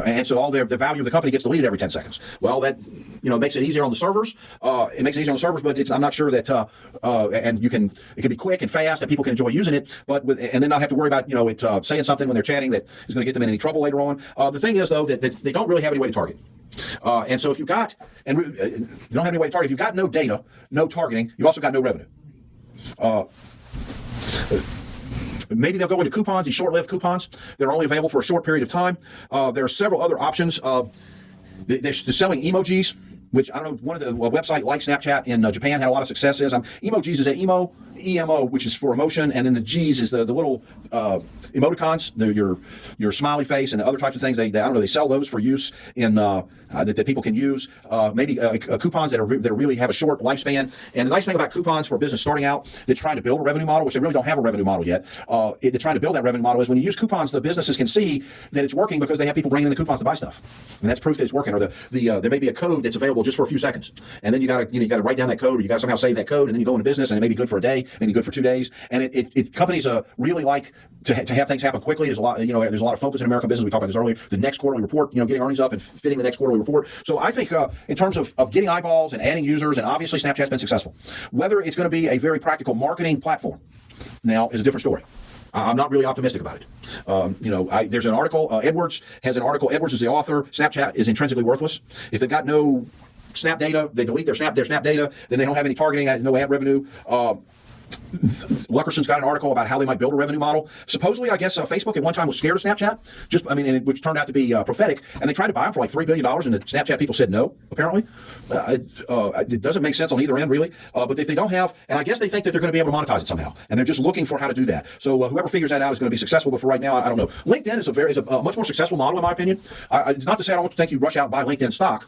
And so all the value of the company gets deleted every 10 seconds. Well, that makes it easier on the servers. It makes it easier on the servers, but I'm not sure that and it can be quick and fast and people can enjoy using it, and then not have to worry about it saying something when they're chatting that is going to get them in any trouble later on. The thing is though that they don't really have any way to target. And so if you don't have any way to target, if you've got no data, no targeting, you've also got no revenue. Maybe they'll go into coupons, these short-lived coupons. They're only available for a short period of time. There are several other options. They're selling emojis, which I don't know, one of the website like Snapchat in Japan had a lot of successes. Emojis is EMO, which is for emotion, and then the G's is the little emoticons, your smiley face and the other types of things. They I don't know, they sell those for use in that people can use. Maybe coupons that really have a short lifespan. And the nice thing about coupons for a business starting out that's trying to build a revenue model, which they really don't have a revenue model yet, they're trying to build that revenue model, is when you use coupons, the businesses can see that it's working because they have people bringing in the coupons to buy stuff, and that's proof that it's working. Or there may be a code that's available just for a few seconds, and then you got to write down that code, or you got to somehow save that code, and then you go into business, and it may be good for a day, maybe good for 2 days. And companies really like to have things happen quickly. There's a lot of focus in American business. We talked about this earlier. The next quarterly report, getting earnings up and fitting the next quarterly report. So I think in terms of getting eyeballs and adding users, and obviously Snapchat's been successful. Whether it's going to be a very practical marketing platform now is a different story. I'm not really optimistic about it. There's an article. Edwards has an article. Edwards is the author. Snapchat is intrinsically worthless. If they've got no Snap data, they delete their Snap data, then they don't have any targeting, no ad revenue. Luckerson's got an article about how they might build a revenue model. Supposedly, I guess Facebook at one time was scared of Snapchat, which turned out to be prophetic, and they tried to buy them for like $3 billion, and the Snapchat people said no, apparently. It doesn't make sense on either end, really. But if they don't have, and I guess they think that they're going to be able to monetize it somehow, and they're just looking for how to do that. So whoever figures that out is going to be successful, but for right now, I don't know. LinkedIn is a much more successful model, in my opinion. It's not to say I don't want to think you rush out and buy LinkedIn stock,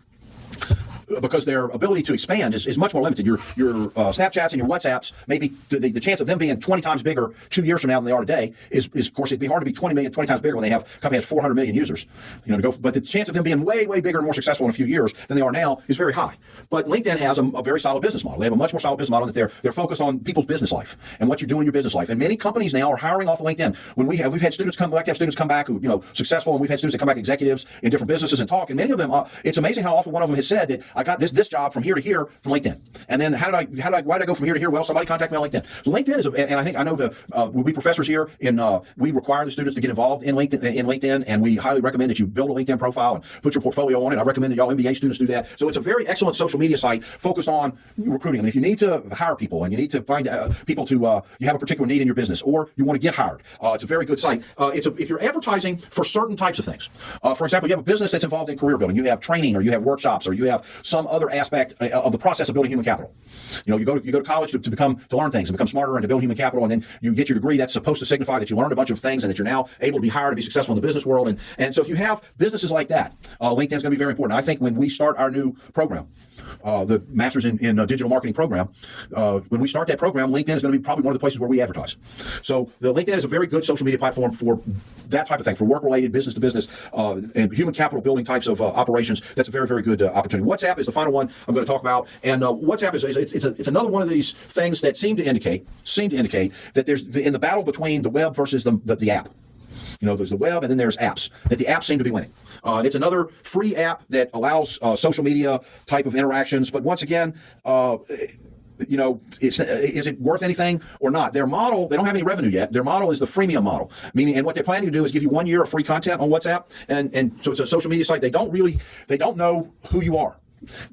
because their ability to expand is much more limited. Your Snapchats and your WhatsApps, maybe the chance of them being 20 times bigger 2 years from now than they are today is of course, it'd be hard to be 20 times bigger when company has 400 million users, to go. But the chance of them being way, way bigger and more successful in a few years than they are now is very high. But LinkedIn has a very solid business model. They have a much more solid business model that they're focused on people's business life and what you're doing in your business life. And many companies now are hiring off of LinkedIn. When we've had students come back, who successful, and we've had students that come back executives in different businesses and talk. And many of them, it's amazing how often one of them has said that I got this job from here to here from LinkedIn. And then why did I go from here to here? Well, somebody contacted me on LinkedIn. So LinkedIn is, and I know we professors here we require the students to get involved in LinkedIn, and we highly recommend that you build a LinkedIn profile and put your portfolio on it. I recommend that y'all MBA students do that. So it's a very excellent social media site focused on recruiting. I mean, if you need to hire people and you need to find people to, you have a particular need in your business, or you want to get hired, it's a very good site. If you're advertising for certain types of things, for example, you have a business that's involved in career building, you have training, or you have workshops, or you have some other aspect of the process of building human capital. You go to college to learn things and become smarter and to build human capital, and then you get your degree. That's supposed to signify that you learned a bunch of things and that you're now able to be hired to be successful in the business world. And so if you have businesses like that, LinkedIn is going to be very important. I think when we start our new program, the Masters in Digital Marketing program, when we start that program, LinkedIn is going to be probably one of the places where we advertise. So the LinkedIn is a very good social media platform for that type of thing, for work-related, business-to-business, and human capital building types of operations. That's a very, very good opportunity. WhatsApp is the final one I'm going to talk about, and WhatsApp is another one of these things that seem to indicate that there's in the battle between the web versus the app. There's the web, and then there's apps, that the apps seem to be winning. And it's another free app that allows social media type of interactions. But once again, is it worth anything or not? Their model, they don't have any revenue yet. Their model is the freemium model, meaning, and what they're planning to do is give you 1 year of free content on WhatsApp. And so it's a social media site. They don't know who you are.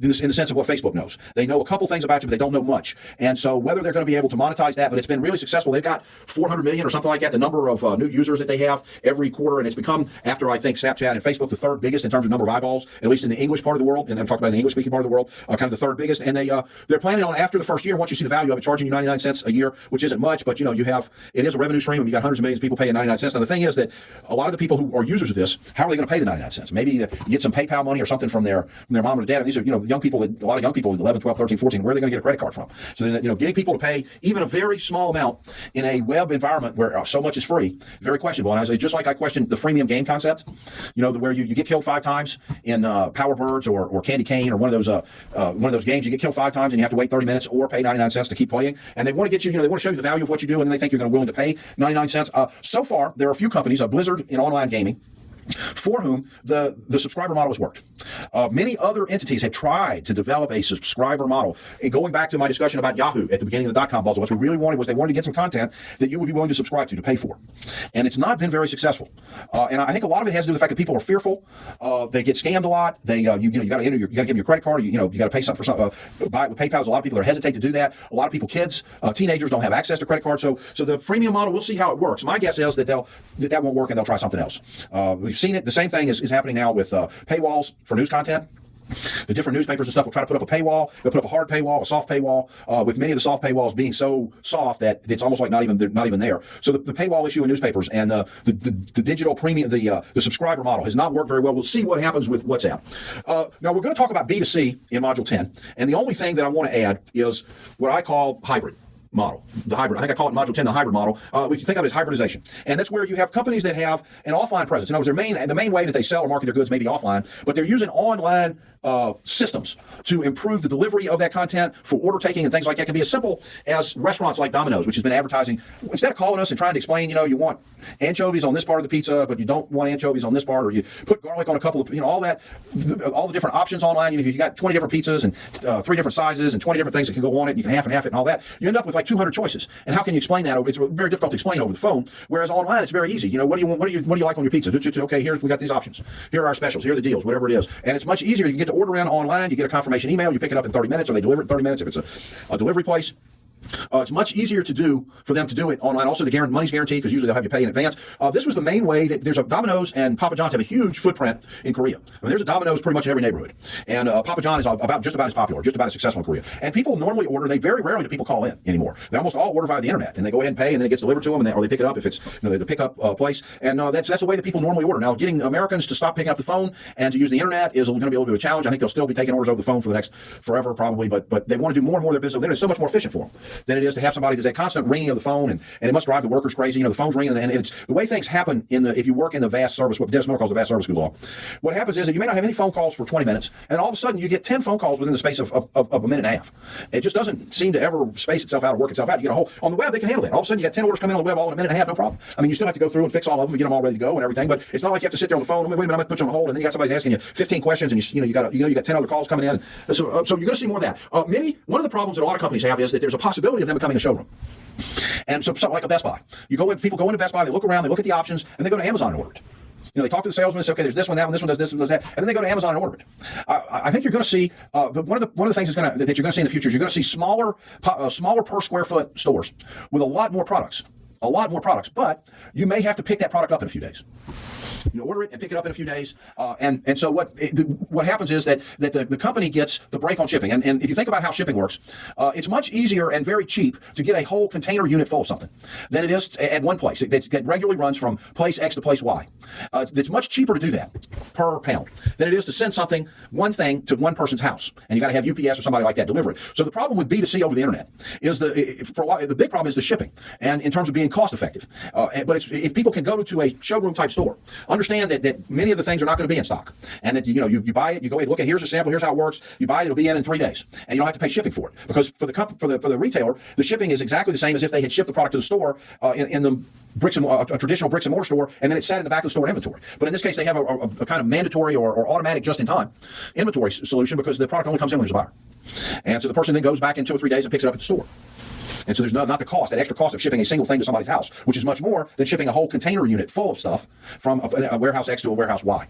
in the sense of what Facebook knows. They know a couple things about you, but they don't know much. And so whether they're going to be able to monetize that, but it's been really successful. They've got 400 million or something like that, the number of new users that they have every quarter, and it's become, after I think Snapchat and Facebook, the third biggest in terms of number of eyeballs, at least in the English part of the world, and I'm talking about the English-speaking part of the world, kind of the third biggest. And they're planning on, after the first year, once you see the value of it, charging you 99 cents a year, which isn't much, but it is a revenue stream, and you got hundreds of millions of people paying 99 cents. Now the thing is that a lot of the people who are users of this, how are they going to pay the 99 cents? Maybe you get some PayPal money or something from their mom or dad. And these are young people, a lot of young people, 11, 12, 13, 14. Where are they going to get a credit card from? So then, getting people to pay even a very small amount in a web environment where so much is free, very questionable. And I say, just like I questioned the freemium game concept, where you get killed 5 times in Power Birds or Candy Cane or one of those games. You get killed 5 times and you have to wait 30 minutes or pay 99 cents to keep playing. And they want to get you, they want to show you the value of what you do, and then they think you're going to be willing to pay 99 cents. So far, there are a few companies, Blizzard in online gaming, for whom the subscriber model has worked. Many other entities have tried to develop a subscriber model. And going back to my discussion about Yahoo at the beginning of the .com bubble, what we really wanted was they wanted to get some content that you would be willing to subscribe to pay for. And it's not been very successful. And I think a lot of it has to do with the fact that people are fearful. They get scammed a lot. They you got to enter you got to give them your credit card. You got to pay something for something. Buy it with PayPal. There's a lot of people that hesitate to do that. A lot of people, kids, teenagers, don't have access to credit cards. So the freemium model, we'll see how it works. My guess is that that won't work and they'll try something else. We've seen it. The same thing is happening now with paywalls for news content. The different newspapers and stuff will try to put up a paywall. They'll put up a hard paywall, a soft paywall, with many of the soft paywalls being so soft that it's almost like not even there. So the paywall issue in newspapers and the digital premium, the subscriber model has not worked very well. We'll see what happens with WhatsApp. Now we're going to talk about B2C in Module 10, and the only thing that I want to add is what I call hybrid model, the hybrid. I think I call it Module 10 the hybrid model. We can think of it as hybridization. And that's where you have companies that have an offline presence. In other words, the main way that they sell or market their goods may be offline, but they're using online systems to improve the delivery of that content for order taking and things like that. It can be as simple as restaurants like Domino's, which has been advertising. Instead of calling us and trying to explain, you want anchovies on this part of the pizza, but you don't want anchovies on this part, or you put garlic on a couple of, all the different options online. If you got 20 different pizzas and 3 different sizes and 20 different things that can go on it, and you can half and half it and all that, you end up with like 200 choices. And how can you explain that? It's very difficult to explain over the phone. Whereas online, it's very easy. What do you want? What do you like on your pizza? Okay, we got these options. Here are our specials. Here are the deals. Whatever it is, and it's much easier. You can get the order in online. You get a confirmation email. You pick it up in 30 minutes, or they deliver it in 30 minutes if it's a delivery place. It's much easier to do for them to do it online. Also, the money's guaranteed because usually they'll have you pay in advance. This was the main way that there's a Domino's and Papa John's have a huge footprint in Korea. I mean, there's a Domino's pretty much in every neighborhood, and Papa John is just about as popular, just about as successful in Korea. And people normally order. They very rarely do people call in anymore. They almost all order via the internet, and they go ahead and pay, and then it gets delivered to them, or they pick it up if it's the pickup place. And that's the way that people normally order. Now, getting Americans to stop picking up the phone and to use the internet is going to be a little bit of a challenge. I think they'll still be taking orders over the phone for the next forever probably, but they want to do more and more of their business. It's so much more efficient for them than it is to have somebody. There's a constant ringing of the phone, and it must drive the workers crazy. The phone's ringing, and it's the way things happen if you work in the vast service, what Dennis Miller calls the vast service law. What happens is that you may not have any phone calls for 20 minutes, and all of a sudden you get 10 phone calls within the space of a minute and a half. It just doesn't seem to ever space itself out or work itself out. You get a whole on the web, they can handle that. All of a sudden you got 10 orders coming in on the web all in a minute and a half, no problem. I mean, you still have to go through and fix all of them and get them all ready to go and everything, but it's not like you have to sit there on the phone. Wait a minute, I'm going to put you on hold, and then you got somebody asking you 15 questions, and you got 10 other calls coming in. So you're going to see more of that. One of the problems that a lot of companies have is that there's a possibility of them becoming a showroom. And so something like a Best Buy. People go into Best Buy, they look around, they look at the options, and they go to Amazon and order it. They talk to the salesman and say, okay, there's this one, that one, this one does this, one does that, and then they go to Amazon and order it. I think you're going to see one of the things that you're going to see in the future is you're going to see smaller per square foot stores with a lot more products, but you may have to pick that product up in a few days. Order it and pick it up in a few days, and so what happens is that the company gets the break on shipping. And if you think about how shipping works, it's much easier and very cheap to get a whole container unit full of something than it is at one place. It regularly runs from place X to place Y. It's much cheaper to do that per pound than it is to send one thing to one person's house, and you got to have UPS or somebody like that deliver it. So the problem with B2C over the internet is the big problem is the shipping, and in terms of being cost effective. But if people can go to a showroom type store, understand that many of the things are not going to be in stock, and that you buy it, you go ahead, look at here's a sample, here's how it works. You buy it, it'll be in 3 days, and you don't have to pay shipping for it because for the retailer, the shipping is exactly the same as if they had shipped the product to the store in the a traditional bricks and mortar store, and then it's sat in the back of the store inventory. But in this case, they have a kind of mandatory or automatic just in time inventory solution because the product only comes in when there's a buyer, and so the person then goes back in 2 or 3 days and picks it up at the store. And so there's not the cost, that extra cost of shipping a single thing to somebody's house, which is much more than shipping a whole container unit full of stuff from a warehouse X to a warehouse Y,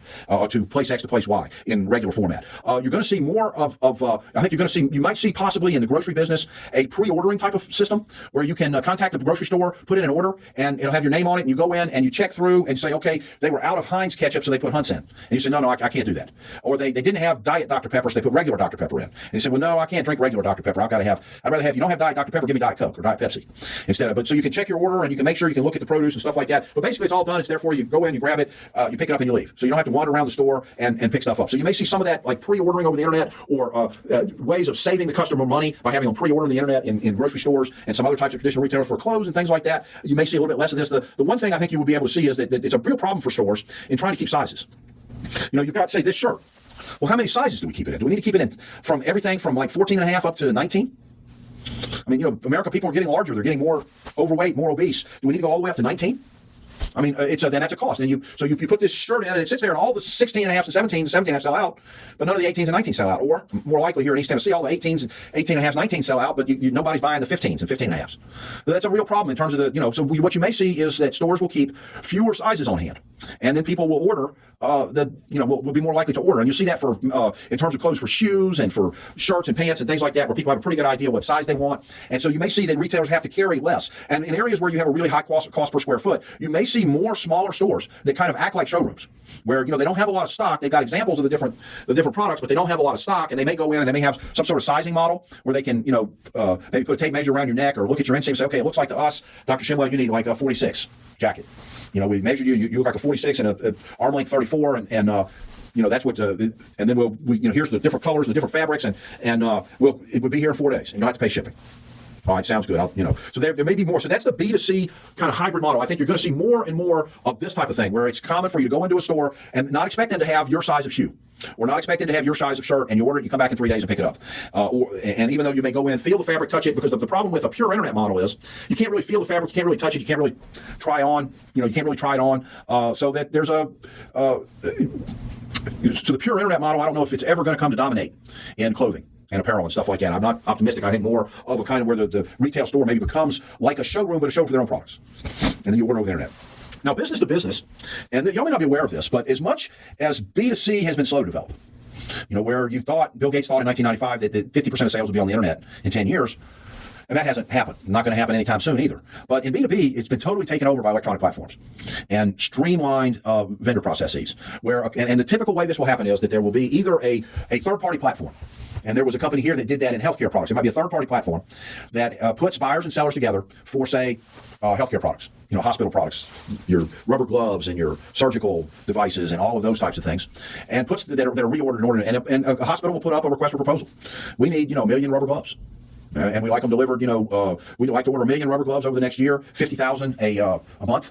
to place X to place Y in regular format. You're going to see more I think you're going to see, you might see possibly in the grocery business, a pre-ordering type of system where you can contact the grocery store, put in an order, and it'll have your name on it, and you go in and you check through and say, okay, they were out of Heinz ketchup, so they put Hunt's in. And you say, no, I can't do that. Or they didn't have Diet Dr. Pepper, so they put regular Dr. Pepper in. And you say, well, no, I can't drink regular Dr. Pepper. I'd rather have, you don't have Diet Dr. Pepper, give me Diet Coke or Diet Pepsi instead of, but so you can check your order and you can make sure you can look at the produce and stuff like that. But basically it's all done. It's there for you. You go in, you grab it, you pick it up and you leave. So you don't have to wander around the store and pick stuff up. So you may see some of that like pre-ordering over the internet, or ways of saving the customer money by having them pre-order on the internet in grocery stores and some other types of traditional retailers for clothes and things like that. You may see a little bit less of this. The one thing I think you will be able to see is that it's a real problem for stores in trying to keep sizes. You've got to say this shirt. Well, how many sizes do we keep it in? Do we need to keep it in from everything from like 14 and a half up to 19? I mean, American people are getting larger. They're getting more overweight, more obese. Do we need to go all the way up to 19? I mean, then that's a cost. And you put this shirt in, and it sits there, and all the 16 and a half and 17 and 17 and a half sell out, but none of the 18s and 19s sell out. Or more likely here in East Tennessee, all the 18s, 18 and a half, 19 sell out, but nobody's buying the 15s and 15 and a halves. That's a real problem in terms of so what you may see is that stores will keep fewer sizes on hand, and then people will order will be more likely to order. And you see that for in terms of clothes, for shoes and for shirts and pants and things like that, where people have a pretty good idea what size they want. And so you may see that retailers have to carry less. And in areas where you have a really high cost per square foot, you may see more smaller stores that kind of act like showrooms, where they don't have a lot of stock. They've got examples of the different products, but they don't have a lot of stock. And they may go in and they may have some sort of sizing model where they can maybe put a tape measure around your neck, or look at your inseam and say, okay, it looks like to us, Dr. Shemwell, you need like a 46 jacket. We measured you. You look like a 46 and a arm length 34, and that's what. And then here's the different colors, the different fabrics, and it would be here in 4 days, and you don't have to pay shipping. All right, sounds good. So there may be more. So that's the B2C kind of hybrid model. I think you're going to see more and more of this type of thing, where it's common for you to go into a store and not expect them to have your size of shoe, or not expected to have your size of shirt, and you order it, you come back in 3 days and pick it up. And even though you may go in, feel the fabric, touch it, because the problem with a pure internet model is you can't really feel the fabric, you can't really touch it, you can't really try on, you can't really try it on. So that there's so the pure internet model, I don't know if it's ever going to come to dominate in clothing and apparel and stuff like that. I'm not optimistic. I think more of a kind of where the retail store maybe becomes like a showroom, but a showroom for their own products. And then you order over the internet. Now, business to business, and y'all may not be aware of this, but as much as B2C has been slow to develop, where Bill Gates thought in 1995 that 50% of sales would be on the internet in 10 years, and that hasn't happened. Not going to happen anytime soon either. But in B2B, it's been totally taken over by electronic platforms and streamlined vendor processes. And the typical way this will happen is that there will be either a third-party platform. And there was a company here that did that in healthcare products. It might be a third-party platform that puts buyers and sellers together for, say, healthcare products, hospital products, your rubber gloves and your surgical devices and all of those types of things, and puts that are reordered in order. And a hospital will put up a request for proposal. We need, 1 million rubber gloves. And we like them delivered, we'd like to order 1 million rubber gloves over the next year, 50,000 a month.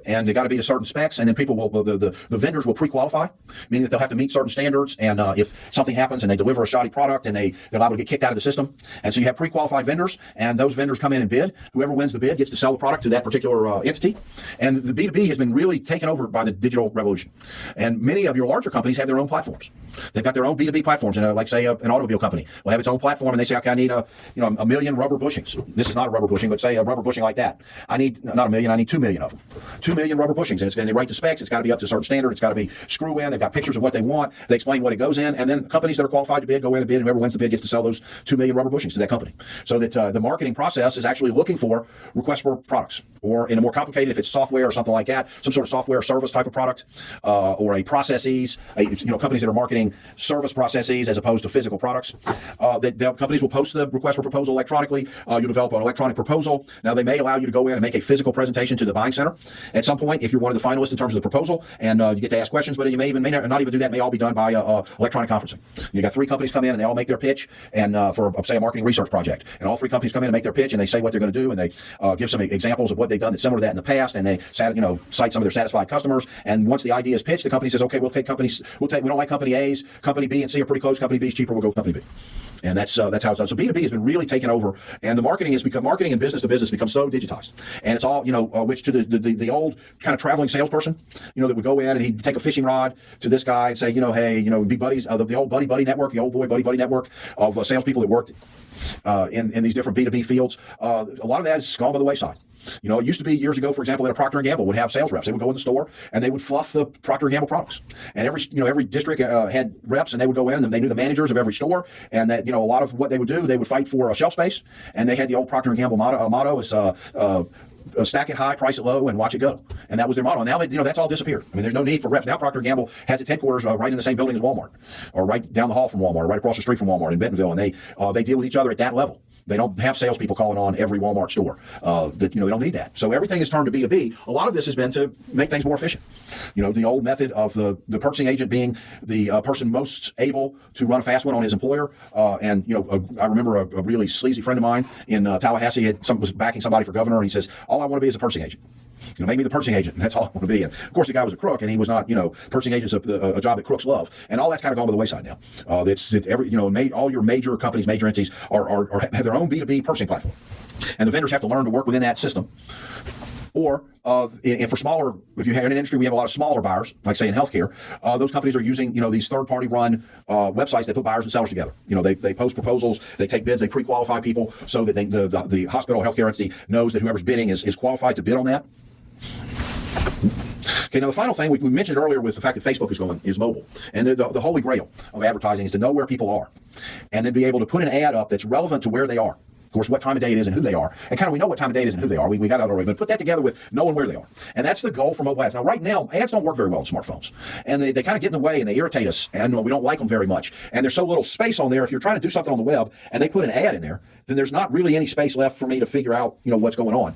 And they got to be to certain specs, and then people will, the vendors will pre-qualify, meaning that they'll have to meet certain standards, and if something happens and they deliver a shoddy product, and they're liable to get kicked out of the system. And so you have pre-qualified vendors, and those vendors come in and bid. Whoever wins the bid gets to sell the product to that particular entity. And the B2B has been really taken over by the digital revolution. And many of your larger companies have their own platforms. They've got their own B2B platforms, and like say an automobile company will have its own platform, and they say, okay, I need a million rubber bushings. This is not a rubber bushing, but say a rubber bushing like that. I need not 1 million, I need 2 million of them. 2 million rubber bushings, and they write the specs. It's got to be up to a certain standard. It's got to be screw in. They've got pictures of what they want. They explain what it goes in, and then companies that are qualified to bid go in and bid, and whoever wins the bid gets to sell those 2 million rubber bushings to that company. So that the marketing process is actually looking for requests for products, or in a more complicated, if it's software or something like that, some sort of software service type of product, or a processes, companies that are marketing service processes as opposed to physical products. That companies will post the request for proposal electronically. You develop an electronic proposal. Now they may allow you to go in and make a physical presentation to the buying center at some point if you're one of the finalists in terms of the proposal, and you get to ask questions. But you may not even do that. It may all be done by electronic conferencing. You got 3 companies come in and they all make their pitch, and for say a marketing research project, and all 3 companies come in and make their pitch, and they say what they're going to do, and they give some examples of what they've done that's similar to that in the past, and they cite some of their satisfied customers. And once the idea is pitched, the company says, okay, we don't like company A's, company B and C are pretty close, company B is cheaper, we'll go with company B. And that's how it's done. So B2B has been really taken over, and the marketing and business to business become so digitized, and it's all which to the the old kind of traveling salesperson, that would go in and he'd take a fishing rod to this guy and say, hey, be buddies of the old buddy network, the old boy buddy network of salespeople that worked in these different B2B fields. A lot of that has gone by the wayside. It used to be years ago, for example, that a Procter & Gamble would have sales reps. They would go in the store and they would fluff the Procter & Gamble products. And every district had reps, and they would go in and they knew the managers of every store. And that, a lot of what they would do, they would fight for shelf space. And they had the old Procter & Gamble motto is stack it high, price it low, and watch it go. And that was their motto. And now that's all disappeared. I mean, there's no need for reps. Now Procter & Gamble has its headquarters right in the same building as Walmart, or right down the hall from Walmart, or right across the street from Walmart in Bentonville. And they deal with each other at that level. They don't have salespeople calling on every Walmart store. They don't need that. So everything is turned to B2B. A lot of this has been to make things more efficient. The old method of the purchasing agent being the person most able to run a fast one on his employer. I remember a really sleazy friend of mine in Tallahassee was backing somebody for governor, and he says, "All I want to be is a purchasing agent. Make me the purchasing agent, and that's all I want to be." And of course, the guy was a crook, and he was not. Purchasing agent's a job that crooks love, and all that's kind of gone by the wayside now. All your major companies, major entities have their own B2B purchasing platform, and the vendors have to learn to work within that system. Or for smaller, if you have an industry, we have a lot of smaller buyers, like say in healthcare. Those companies are using these third-party run websites that put buyers and sellers together. They post proposals, they take bids, they pre-qualify people so that the hospital or healthcare entity knows that whoever's bidding is qualified to bid on that. Okay, now the final thing we mentioned earlier with the fact that Facebook is mobile, and the holy grail of advertising is to know where people are, and then be able to put an ad up that's relevant to where they are. Of course, what time of day it is and who they are. And kind of we know what time of day it is and who they are. We got that already. But put that together with knowing where they are. And that's the goal for mobile ads. Now, right now, ads don't work very well on smartphones. And they kind of get in the way and they irritate us. And we don't like them very much. And there's so little space on there. If you're trying to do something on the web and they put an ad in there, then there's not really any space left for me to figure out, what's going on.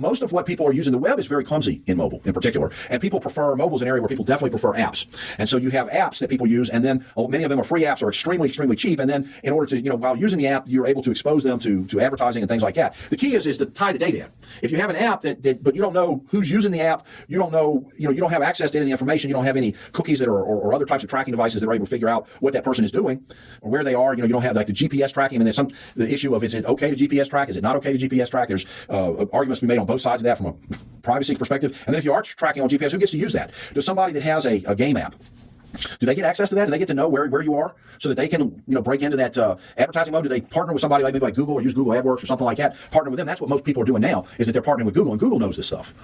Most of what people are using the web is very clumsy in mobile in particular. And people prefer, mobile is an area where people definitely prefer apps. And so you have apps that people use, and then many of them are free apps, are extremely, extremely cheap. And then in order to, while using the app, you're able to expose them to advertising and things like that. The key is to tie the data in. If you have an app but you don't know who's using the app, you don't know, you don't have access to any of the information, you don't have any cookies that are or other types of tracking devices that are able to figure out what that person is doing or where they are. You don't have like the GPS tracking. And there's the issue of, is it okay to GPS track? Is it not okay to GPS track? There's arguments to be made on both sides of that from a privacy perspective. And then if you are tracking on GPS, who gets to use that? Does somebody that has a game app, do they get access to that? Do they get to know where you are so that they can break into that advertising mode? Do they partner with somebody like Google or use Google AdWords or something like that? Partner with them. That's what most people are doing now, is that they're partnering with Google, and Google knows this stuff.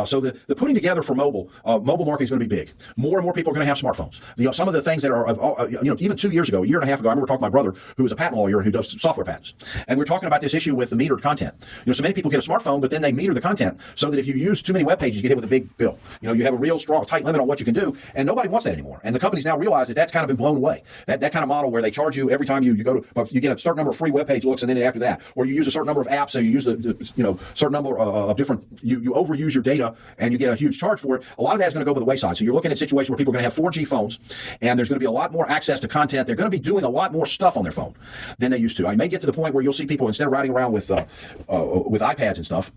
So the putting together for mobile marketing is going to be big. More and more people are going to have smartphones. Some of the things that are even 2 years ago, a year and a half ago, I remember talking to my brother who is a patent lawyer and who does software patents, and we're talking about this issue with the metered content. So many people get a smartphone, but then they meter the content so that if you use too many web pages, you get hit with a big bill. You have a real strong, tight limit on what you can do, and nobody wants that anymore. And the companies now realize that that's kind of been blown away. That kind of model where they charge you every time you go to, you get a certain number of free web page looks, and then after that, or you use a certain number of apps, so you use the certain number of different, you overuse your data and you get a huge charge for it. A lot of that is going to go by the wayside. So you're looking at a situation where people are going to have 4G phones, and there's going to be a lot more access to content. They're going to be doing a lot more stuff on their phone than they used to. I may get to the point where you'll see people, instead of riding around with iPads and stuff,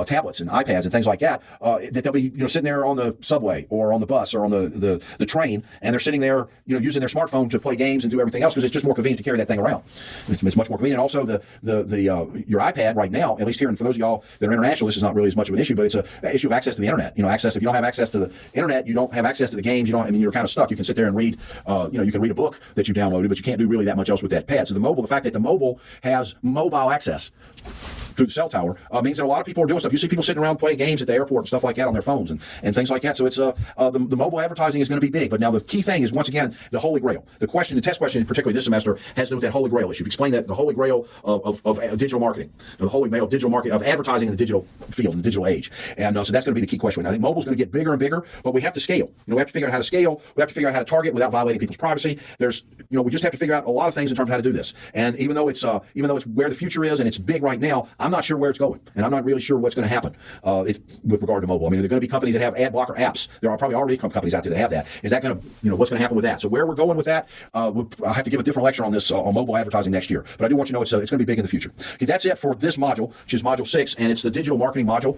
tablets and iPads and things like that, that they'll be sitting there on the subway or on the bus or on the train, and they're sitting there using their smartphone to play games and do everything else because it's just more convenient to carry that thing around. It's much more convenient. Also, your iPad right now, at least here, and for those of y'all that are international, this is not really as much of an issue, but it's an issue of access to the internet. Access. If you don't have access to the internet, you don't have access to the games. You're kind of stuck. You can sit there and read. You can read a book that you downloaded, but you can't do really that much else with that pad. So the fact that the mobile has mobile access through the cell tower means that a lot of people are doing stuff. You see people sitting around playing games at the airport and stuff like that on their phones and things like that. So it's the mobile advertising is going to be big. But now the key thing is, once again, the holy grail. The test question, particularly this semester, has to do with that holy grail issue. Explain that the holy grail of digital marketing, the holy grail of digital marketing, of advertising in the digital field, in the digital age. And so that's going to be the key question. I think mobile is going to get bigger and bigger, but we have to scale. We have to figure out how to scale. We have to figure out how to target without violating people's privacy. We just have to figure out a lot of things in terms of how to do this. And even though it's where the future is and it's big right now, I'm not sure where it's going. And I'm not really sure what's going to happen with regard to mobile. I mean, there are going to be companies that have ad blocker apps. There are probably already companies out there that have that. Is that going to, what's going to happen with that? So where we're going with that, I'll have to give a different lecture on this on mobile advertising next year. But I do want you to know it's going to be big in the future. Okay, that's it for this module, which is module 6, and it's the digital marketing module.